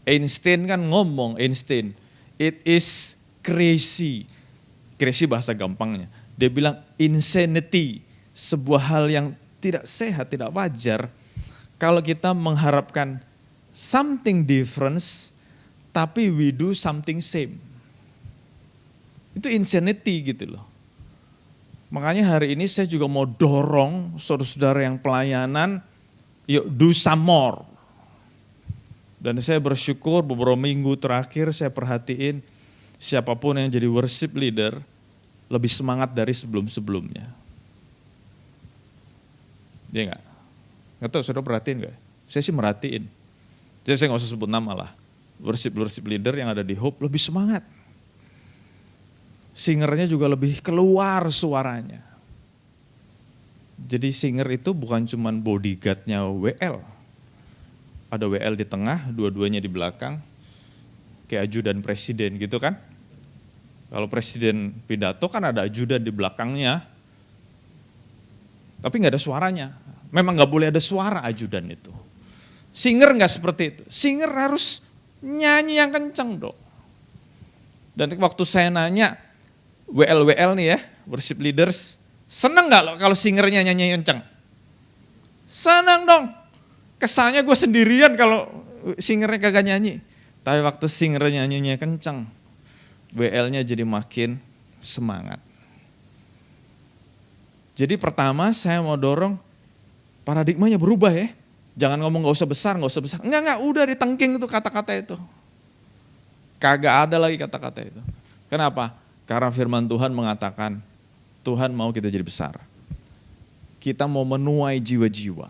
Einstein kan ngomong, it is crazy. Crazy bahasa gampangnya. Dia bilang insanity, sebuah hal yang tidak sehat, tidak wajar. Kalau kita mengharapkan something different, tapi we do something same. Itu insanity gitu loh. Makanya hari ini saya juga mau dorong saudara-saudara yang pelayanan, yuk do some more. Dan saya bersyukur beberapa minggu terakhir saya perhatiin siapapun yang jadi worship leader, lebih semangat dari sebelum-sebelumnya. Iya enggak? Nggak tahu, saudara perhatiin enggak? Saya sih merhatiin. Jadi saya nggak usah sebut nama lah. Worship leader yang ada di Hope lebih semangat. Singernya juga lebih keluar suaranya. Jadi singer itu bukan cuma bodyguardnya WL. Ada WL di tengah, dua-duanya di belakang. Kayak ajudan presiden gitu kan. Kalau presiden pidato kan ada ajudan di belakangnya, tapi nggak ada suaranya. Memang nggak boleh ada suara ajudan itu. Singer nggak seperti itu. Singer harus nyanyi yang kenceng dong. Dan waktu saya nanya, WL nih ya, worship leaders, seneng nggak kalau singernya nyanyi kenceng? Seneng dong. Kesannya gue sendirian kalau singernya kagak nyanyi. Tapi waktu singernya nyanyinya kenceng, WL-nya jadi makin semangat. Jadi pertama saya mau dorong paradigmanya berubah ya. Jangan ngomong gak usah besar. Enggak, udah ditengking itu kata-kata itu. Kagak ada lagi kata-kata itu. Kenapa? Karena firman Tuhan mengatakan, Tuhan mau kita jadi besar. Kita mau menuai jiwa-jiwa.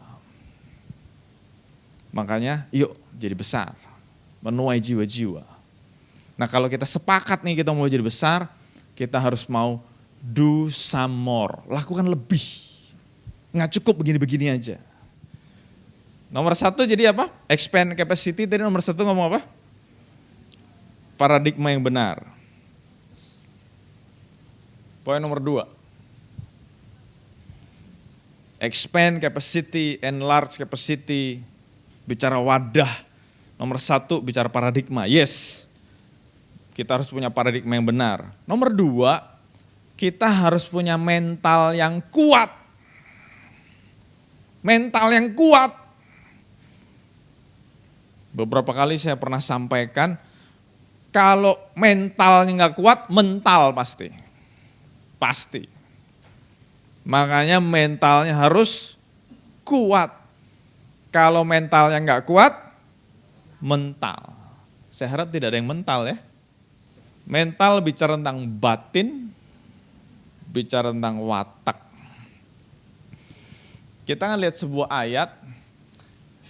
Makanya yuk jadi besar. Menuai jiwa-jiwa. Nah kalau kita sepakat nih kita mau jadi besar, kita harus mau do some more, lakukan lebih. Nggak cukup begini-begini aja. Nomor 1 jadi apa? Expand capacity, tadi nomor 1 ngomong apa? Paradigma yang benar. Poin nomor 2. Expand capacity, enlarge capacity, bicara wadah. Nomor 1 bicara paradigma, yes. Kita harus punya paradigma yang benar. Nomor 2, kita harus punya mental yang kuat. Mental yang kuat. Beberapa kali saya pernah sampaikan, kalau mentalnya nggak kuat, mental pasti. Pasti. Makanya mentalnya harus kuat. Kalau mentalnya nggak kuat, mental. Saya harap tidak ada yang mental ya. Mental bicara tentang batin, bicara tentang watak. Kita akan lihat sebuah ayat,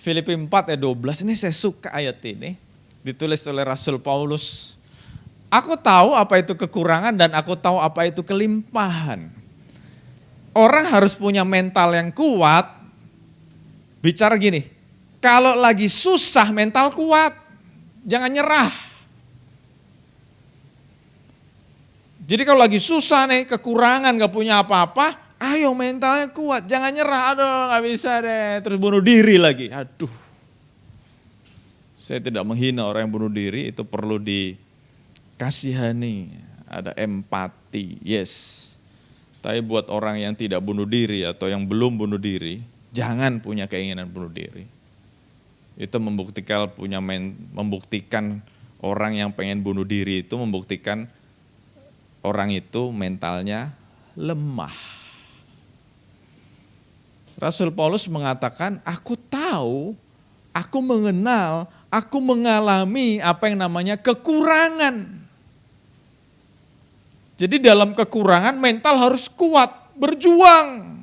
Filipi 4 ayat 12, ini saya suka ayat ini, ditulis oleh Rasul Paulus. Aku tahu apa itu kekurangan dan aku tahu apa itu kelimpahan. Orang harus punya mental yang kuat, bicara gini, kalau lagi susah mental kuat, jangan nyerah. Jadi kalau lagi susah nih, kekurangan, gak punya apa-apa, ayo mentalnya kuat, jangan nyerah, aduh gak bisa deh, terus bunuh diri lagi, aduh. Saya tidak menghina orang yang bunuh diri, itu perlu dikasihani. ada empati, yes. Tapi buat orang yang tidak bunuh diri atau yang belum bunuh diri, jangan punya keinginan bunuh diri. Itu membuktikan orang yang pengen bunuh diri itu membuktikan orang itu mentalnya lemah. Rasul Paulus mengatakan, aku tahu, aku mengenal, aku mengalami apa yang namanya kekurangan. Jadi dalam kekurangan mental harus kuat, berjuang.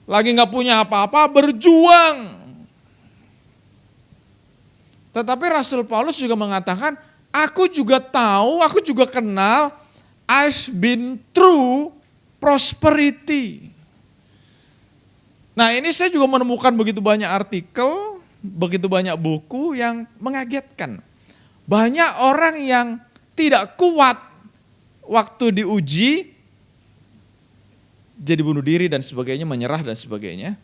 Lagi gak punya apa-apa, berjuang. Tetapi Rasul Paulus juga mengatakan, aku juga tahu, aku juga kenal, I've been through prosperity. Nah ini saya juga menemukan begitu banyak artikel, begitu banyak buku yang mengagetkan. Banyak orang yang tidak kuat waktu diuji, jadi bunuh diri dan sebagainya, menyerah dan sebagainya.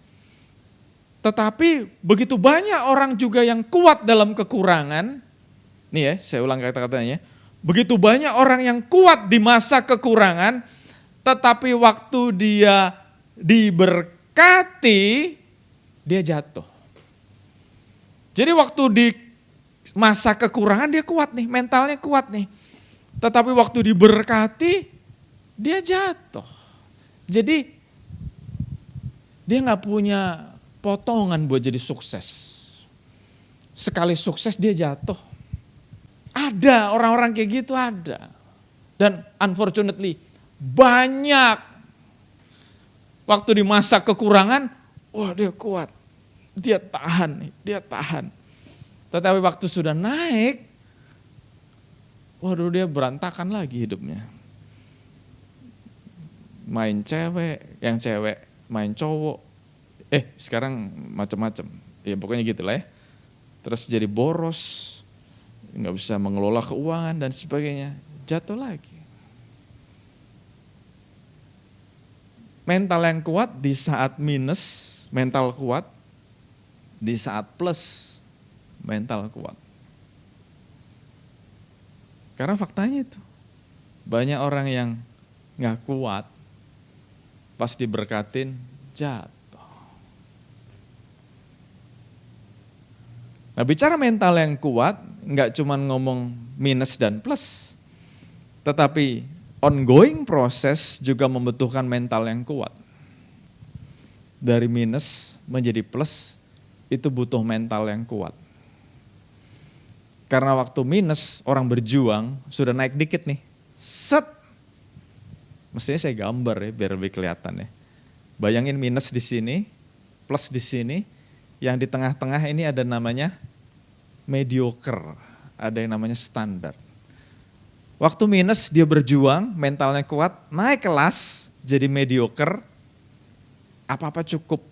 Tetapi begitu banyak orang juga yang kuat dalam kekurangan, nih ya saya ulang kata-katanya, begitu banyak orang yang kuat di masa kekurangan, tetapi waktu dia diberkati, dia jatuh. Jadi waktu di masa kekurangan dia kuat nih, mentalnya kuat nih. Tetapi waktu diberkati, dia jatuh. Jadi dia gak punya potongan buat jadi sukses. Sekali sukses dia jatuh. Ada orang-orang kayak gitu ada. Dan unfortunately banyak. Waktu di masa kekurangan, wah dia kuat. Dia tahan nih, dia tahan. Tetapi waktu sudah naik, waduh dia berantakan lagi hidupnya. Main cewek, yang cewek main cowok. Sekarang macam-macam. Ya pokoknya gitulah ya. Terus jadi boros, nggak bisa mengelola keuangan dan sebagainya. Jatuh lagi. Mental yang kuat di saat minus, mental kuat. Di saat plus, mental kuat. Karena faktanya itu, banyak orang yang gak kuat, pas diberkatin jatuh. Nah bicara mental yang kuat, gak cuma ngomong minus dan plus, tetapi ongoing proses juga membutuhkan mental yang kuat. Dari minus menjadi plus, itu butuh mental yang kuat. Karena waktu minus, orang berjuang, sudah naik dikit nih. Set. Mestinya saya gambar ya, biar lebih kelihatan ya. Bayangin minus di sini, plus di sini, yang di tengah-tengah ini ada namanya mediocre, ada yang namanya standar. Waktu minus dia berjuang, mentalnya kuat, naik kelas, jadi mediocre, apa-apa cukup.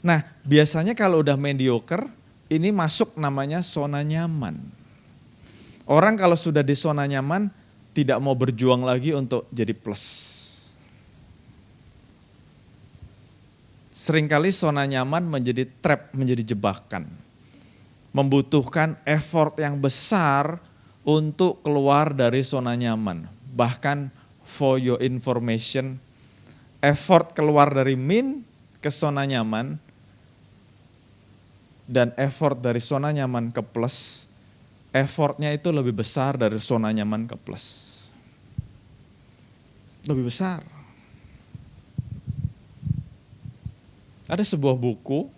Nah biasanya kalau udah mediocre, ini masuk namanya zona nyaman. Orang kalau sudah di zona nyaman, tidak mau berjuang lagi untuk jadi plus. Seringkali zona nyaman menjadi trap, menjadi jebakan. Membutuhkan effort yang besar untuk keluar dari zona nyaman. Bahkan for your information, effort keluar dari min ke zona nyaman, dan effort dari zona nyaman ke plus, effortnya itu lebih besar dari zona nyaman ke plus. Lebih besar. Ada sebuah buku,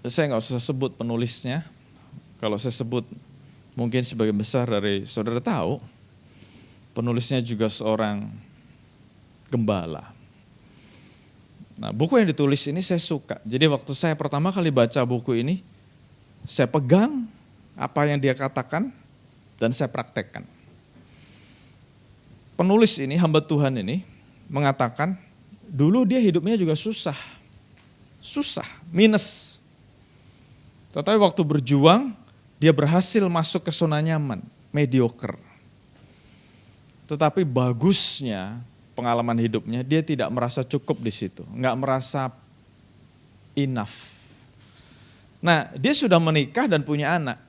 saya nggak usah sebut penulisnya, kalau saya sebut mungkin sebagian besar dari saudara tahu, penulisnya juga seorang gembala. Nah buku yang ditulis ini saya suka, jadi waktu saya pertama kali baca buku ini, saya pegang apa yang dia katakan dan saya praktekkan. Penulis ini, hamba Tuhan ini mengatakan, dulu dia hidupnya juga susah, minus. Tetapi waktu berjuang, dia berhasil masuk ke zona nyaman, mediocre. Tetapi bagusnya pengalaman hidupnya, dia tidak merasa cukup di situ, nggak merasa enough. Nah, dia sudah menikah dan punya anak.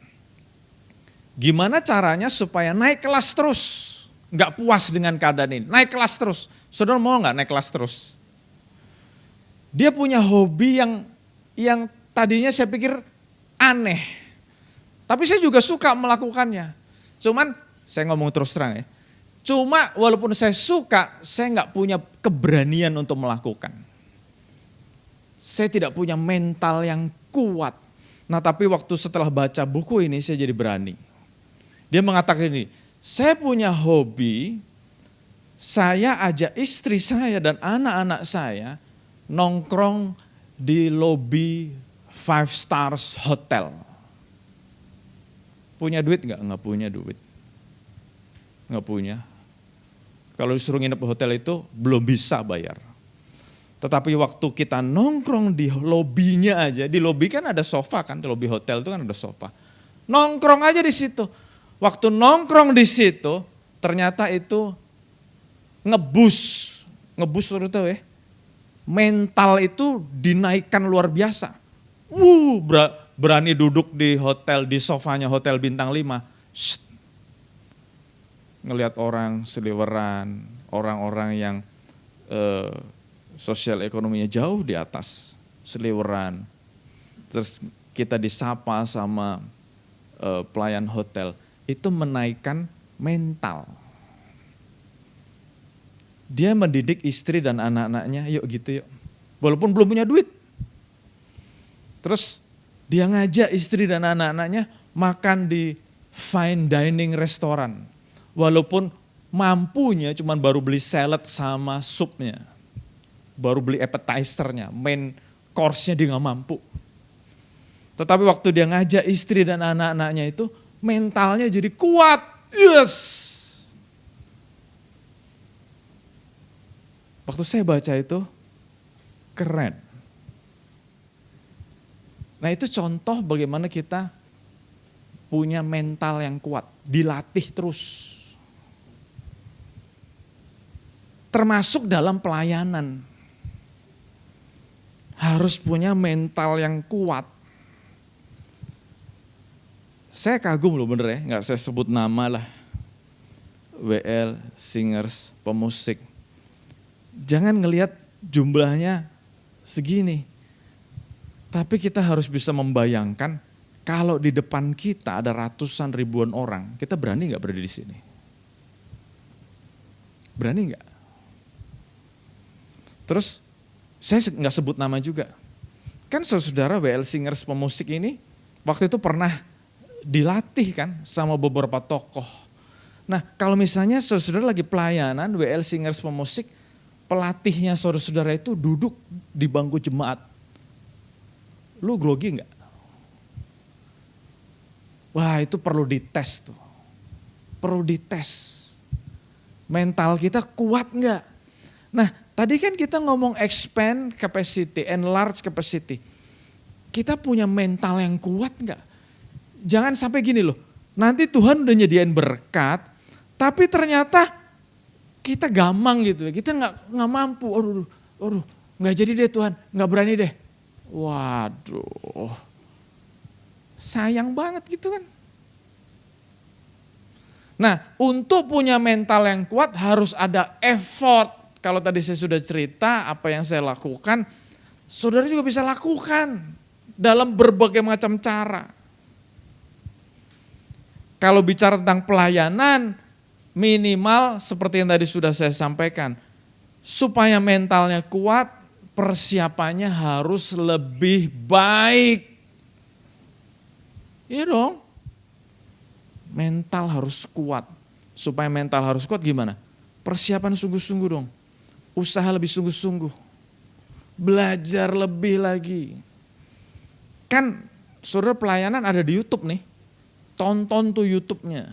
Gimana caranya supaya naik kelas terus? Nggak puas dengan keadaan ini, naik kelas terus. Saudara mau nggak naik kelas terus? Dia punya hobi yang tadinya saya pikir aneh. Tapi saya juga suka melakukannya. Cuman saya ngomong terus terang ya. Cuma walaupun saya suka, saya nggak punya keberanian untuk melakukan. Saya tidak punya mental yang kuat. Nah tapi waktu setelah baca buku ini saya jadi berani. Dia mengatakan ini, saya punya hobi, saya ajak istri saya dan anak-anak saya nongkrong di lobi 5 stars hotel. Punya duit nggak? Nggak punya duit. Nggak punya. Kalau disuruh nginep di hotel itu belum bisa bayar. Tetapi waktu kita nongkrong di lobinya aja, di lobi kan ada sofa kan, di lobi hotel itu kan ada sofa. Nongkrong aja di situ. Waktu nongkrong di situ, ternyata itu ngebus suruh tahu ya. Mental itu dinaikkan luar biasa. Berani duduk di hotel, di sofanya hotel bintang 5. Ngelihat orang seliweran, orang-orang yang sosial ekonominya jauh di atas, seliweran. Terus kita disapa sama pelayan hotel, itu menaikkan mental. Dia mendidik istri dan anak-anaknya, yuk gitu yuk. Walaupun belum punya duit. Terus dia ngajak istri dan anak-anaknya makan di fine dining restoran. Walaupun mampunya cuma baru beli salad sama supnya. Baru beli appetizernya, main course-nya dia gak mampu. Tetapi waktu dia ngajak istri dan anak-anaknya itu, mentalnya jadi kuat. Yes! Waktu saya baca itu, keren. Nah itu contoh bagaimana kita punya mental yang kuat, dilatih terus. Termasuk dalam pelayanan. Harus punya mental yang kuat. Saya kagum loh bener ya, gak saya sebut nama lah. WL, singers, pemusik. Jangan ngelihat jumlahnya segini. Tapi kita harus bisa membayangkan kalau di depan kita ada ratusan ribuan orang, kita berani gak berdiri di sini? Berani gak? Terus saya gak sebut nama juga. Kan saudara WL Singers pemusik ini waktu itu pernah dilatih kan sama beberapa tokoh. Nah kalau misalnya saudara lagi pelayanan WL Singers pemusik, pelatihnya saudara-saudara itu duduk di bangku jemaat. Lu grogi gak? Wah itu perlu dites tuh. Perlu dites. Mental kita kuat gak? Nah tadi kan kita ngomong expand capacity, enlarge capacity. Kita punya mental yang kuat gak? Jangan sampai gini loh, nanti Tuhan udah nyediain berkat, tapi ternyata kita gamang gitu ya, kita nggak mampu, aduh, nggak jadi deh Tuhan, nggak berani deh. Waduh, sayang banget gitu kan. Nah untuk punya mental yang kuat harus ada effort. Kalau tadi saya sudah cerita apa yang saya lakukan, saudara juga bisa lakukan dalam berbagai macam cara. Kalau bicara tentang pelayanan, minimal seperti yang tadi sudah saya sampaikan, supaya mentalnya kuat, persiapannya harus lebih baik. Iya dong, mental harus kuat. Supaya mental harus kuat gimana? Persiapan sungguh-sungguh dong. Usaha lebih sungguh-sungguh. Belajar lebih lagi. Kan saudara pelayanan ada di YouTube nih. Tonton tuh YouTube-nya.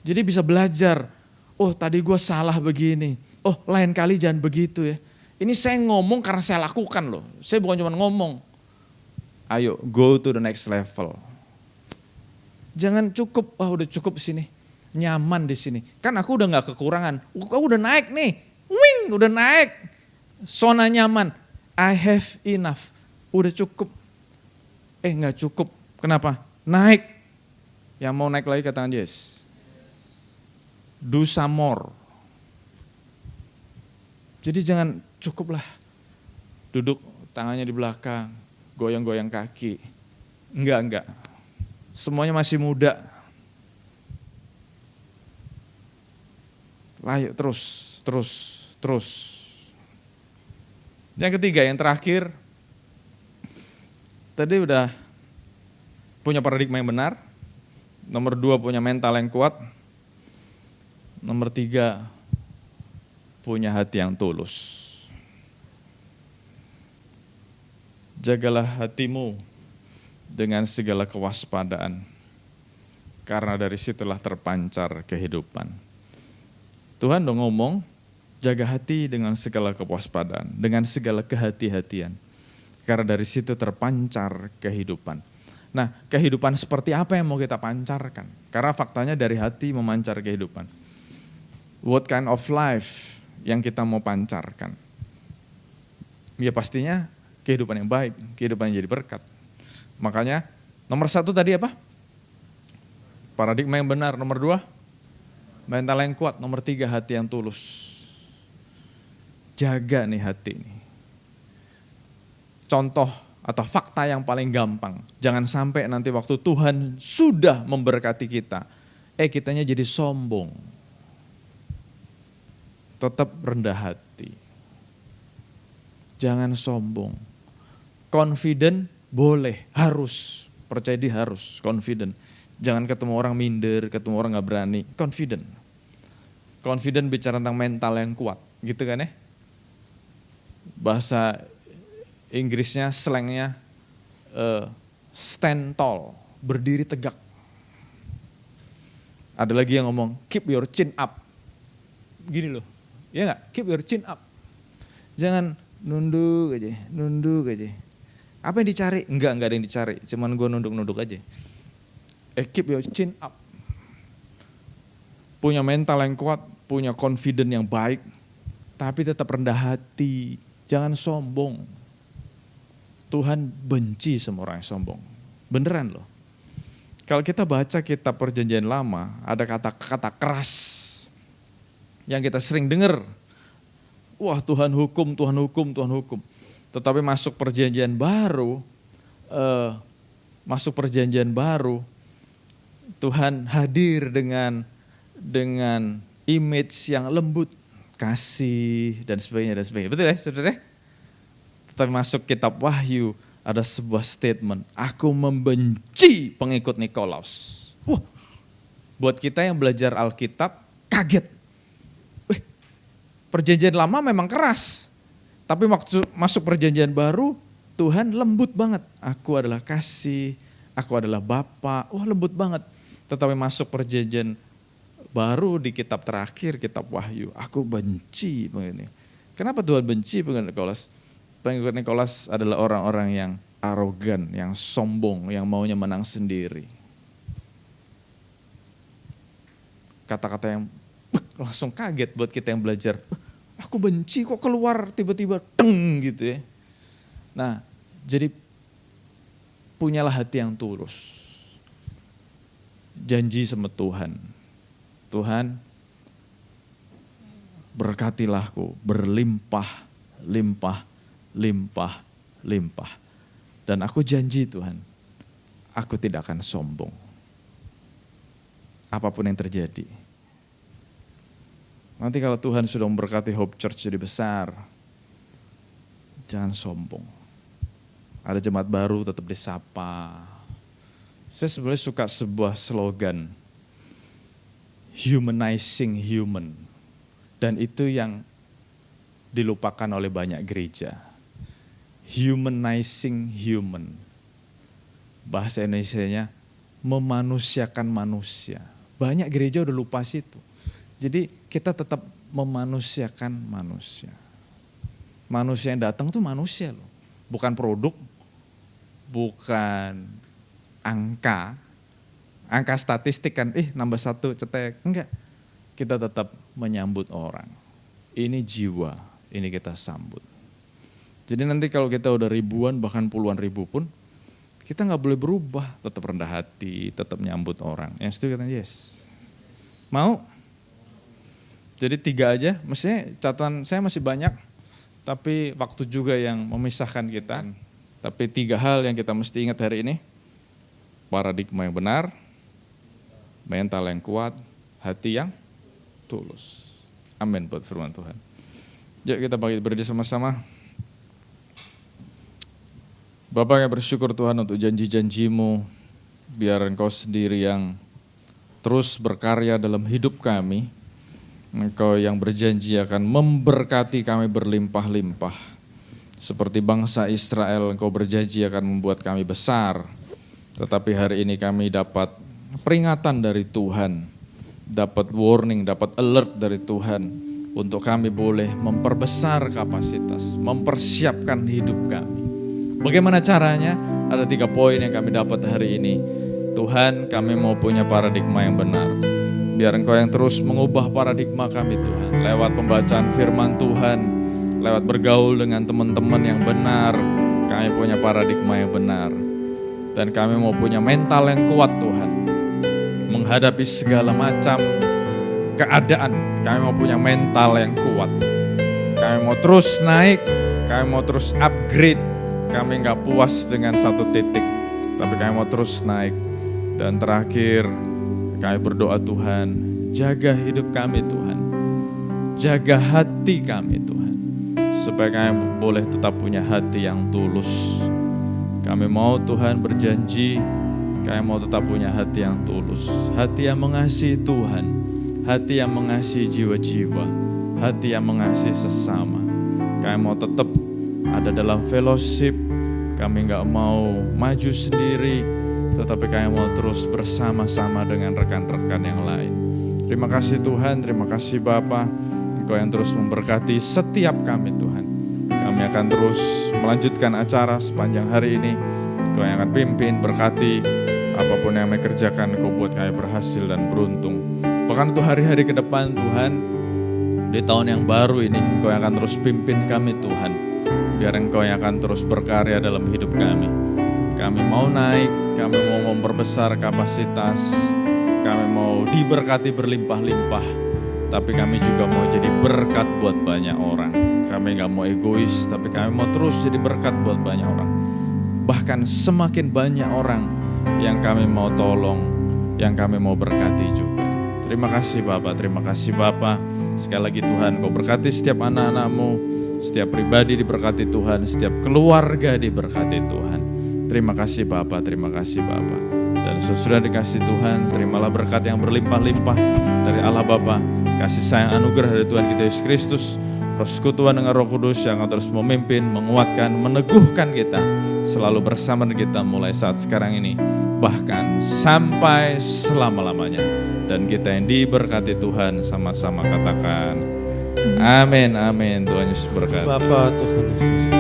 Jadi bisa belajar. Oh tadi gue salah begini. Oh lain kali jangan begitu ya. Ini saya ngomong karena saya lakukan loh. Saya bukan cuma ngomong. Ayo go to the next level. Jangan cukup, udah cukup di sini. Nyaman di sini. Kan aku udah gak kekurangan. Aku udah naik nih. Wing udah naik. Zona nyaman. I have enough. Udah cukup. Gak cukup. Kenapa? Naik. Yang mau naik lagi katakan yes. Do some more. Jadi jangan cukuplah duduk tangannya di belakang, goyang-goyang kaki. Enggak. Semuanya masih muda. Ayo terus. Yang ketiga, yang terakhir, tadi udah punya paradigma yang benar. Nomor 2 punya mental yang kuat. Nomor 3 punya hati yang tulus. Jagalah hatimu dengan segala kewaspadaan, karena dari situlah terpancar kehidupan. Tuhan udah ngomong, jaga hati dengan segala kewaspadaan, dengan segala kehati-hatian, karena dari situ terpancar kehidupan. Nah, kehidupan seperti apa yang mau kita pancarkan? Karena faktanya dari hati memancar kehidupan. What kind of life yang kita mau pancarkan? Ya pastinya kehidupan yang baik, kehidupan yang jadi berkat. Makanya nomor 1 tadi apa? Paradigma yang benar. Nomor 2, mental yang kuat. Nomor 3, hati yang tulus. Jaga nih hati ini. Contoh atau fakta yang paling gampang. Jangan sampai nanti waktu Tuhan sudah memberkati kita, kitanya jadi sombong. Tetap rendah hati. Jangan sombong. Confident boleh, harus. Percaya diri harus, confident. Jangan ketemu orang minder, ketemu orang gak berani. Confident. Confident bicara tentang mental yang kuat. Gitu kan ya? Bahasa Inggrisnya, slangnya stand tall, berdiri tegak. Ada lagi yang ngomong, keep your chin up. Gini loh, ya gak? Keep your chin up. Jangan nunduk aja. Apa yang dicari? Enggak ada yang dicari, cuman gue nunduk-nunduk aja. Keep your chin up. Punya mental yang kuat, punya confident yang baik, tapi tetap rendah hati, jangan sombong. Tuhan benci sama orang yang sombong. Beneran loh. Kalau kita baca kitab Perjanjian Lama, ada kata-kata keras yang kita sering dengar. Wah, Tuhan hukum. Tetapi masuk Perjanjian Baru, Tuhan hadir dengan image yang lembut, kasih dan sebagainya. Betul ya, saudara? Tetapi masuk kitab Wahyu ada sebuah statement, aku membenci pengikut Nikolaus. Wah, buat kita yang belajar Alkitab kaget. Perjanjian Lama memang keras, tapi waktu masuk Perjanjian Baru Tuhan lembut banget. Aku adalah kasih, aku adalah Bapa. Wah, lembut banget. Tetapi masuk Perjanjian Baru di kitab terakhir, kitab Wahyu, aku benci begini. Kenapa Tuhan benci pengikut Nikolaus? Pengikut Nikolaus adalah orang-orang yang arogan, yang sombong, yang maunya menang sendiri. Kata-kata yang langsung kaget buat kita yang belajar. Aku benci kok keluar tiba-tiba teng gitu ya. Nah, jadi punyalah hati yang tulus. Janji sama Tuhan. Tuhan, berkatilah aku berlimpah, limpah. Dan aku janji Tuhan, aku tidak akan sombong. Apapun yang terjadi. Nanti kalau Tuhan sudah memberkati Hope Church jadi besar, jangan sombong. Ada jemaat baru tetap disapa. Saya sebenarnya suka sebuah slogan, humanizing human. Dan itu yang dilupakan oleh banyak gereja. Humanizing human. Bahasa Indonesianya memanusiakan manusia. Banyak gereja udah lupa situ. Jadi kita tetap memanusiakan manusia. Manusia yang datang tuh manusia loh. Bukan produk, bukan angka statistik kan, nambah 1 cetek. Enggak, kita tetap menyambut orang. Ini jiwa, ini kita sambut. Jadi nanti kalau kita udah ribuan bahkan puluhan ribu pun, Kita nggak boleh berubah, tetap rendah hati, tetap nyambut orang. Yang setuju kata yes. Mau? Jadi 3 aja, mestinya catatan saya masih banyak, tapi waktu juga yang memisahkan kita. Tapi 3 hal yang kita mesti ingat hari ini. Paradigma yang benar, mental yang kuat, hati yang tulus. Amin buat firman Tuhan. Yuk kita berdiri sama-sama. Bapa, kami bersyukur Tuhan untuk janji-janji-Mu, biar Engkau sendiri yang terus berkarya dalam hidup kami. Engkau yang berjanji akan memberkati kami berlimpah-limpah. Seperti bangsa Israel, Engkau berjanji akan membuat kami besar. Tetapi hari ini kami dapat peringatan dari Tuhan, dapat warning, dapat alert dari Tuhan, untuk kami boleh memperbesar kapasitas, mempersiapkan hidup kami. Bagaimana caranya? Ada 3 poin yang kami dapat hari ini. Tuhan, kami mau punya paradigma yang benar. Biar Engkau yang terus mengubah paradigma kami Tuhan, lewat pembacaan firman Tuhan, lewat bergaul dengan teman-teman yang benar, kami punya paradigma yang benar. Dan kami mau punya mental yang kuat Tuhan, menghadapi segala macam keadaan. Kami mau punya mental yang kuat. Kami mau terus naik, kami mau terus upgrade. Kami gak puas dengan 1 titik, tapi kami mau terus naik. Dan terakhir, kami berdoa Tuhan, jaga hidup kami Tuhan, jaga hati kami Tuhan, supaya kami boleh tetap punya hati yang tulus. Kami mau Tuhan berjanji, kami mau tetap punya hati yang tulus, hati yang mengasihi Tuhan, hati yang mengasihi jiwa-jiwa, hati yang mengasihi sesama. Kami mau tetap ada dalam fellowship, kami gak mau maju sendiri, tetapi kami mau terus bersama-sama dengan rekan-rekan yang lain. Terima kasih Tuhan, terima kasih Bapa, Engkau yang terus memberkati setiap kami Tuhan. Kami akan terus melanjutkan acara sepanjang hari ini. Engkau yang akan pimpin, berkati, apapun yang kami kerjakan, Engkau buat kami berhasil dan beruntung. Bahkan untuk hari-hari ke depan Tuhan, di tahun yang baru ini, Engkau yang akan terus pimpin kami Tuhan. Biar Engkau yang akan terus berkarya dalam hidup kami. Kami mau naik, kami mau memperbesar kapasitas, kami mau diberkati berlimpah-limpah, tapi kami juga mau jadi berkat buat banyak orang. Kami gak mau egois, tapi kami mau terus jadi berkat buat banyak orang. Bahkan semakin banyak orang yang kami mau tolong, yang kami mau berkati juga. Terima kasih Bapak, terima kasih Bapak. Sekali lagi Tuhan, Kau berkati setiap anak-anak-Mu, setiap pribadi diberkati Tuhan, setiap keluarga diberkati Tuhan. Terima kasih Bapa, terima kasih Bapa. Dan sesudah dikasih Tuhan, terimalah berkat yang berlimpah-limpah dari Allah Bapa, kasih sayang anugerah dari Tuhan kita Yesus Kristus, persekutuan dengan Roh Kudus yang akan terus memimpin, menguatkan, meneguhkan kita, selalu bersama dengan kita mulai saat sekarang ini, bahkan sampai selama-lamanya. Dan kita yang diberkati Tuhan, sama-sama katakan, amin, amin. Tuhan Yesus berkati. Bapa Tuhan Yesus.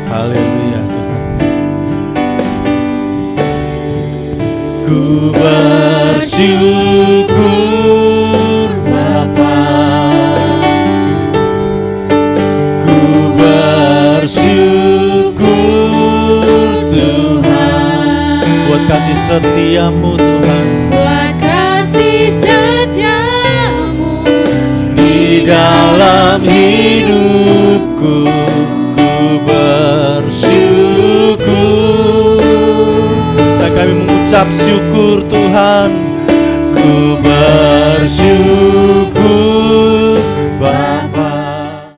Haleluya Tuhan. Ku bersyukur Bapa, ku bersyukur Tuhan, buat kasih setiamu Tuhan, buat kasih setiamu di dalam hidupku. Bersyukur, dan kami mengucap syukur Tuhan. Ku bersyukur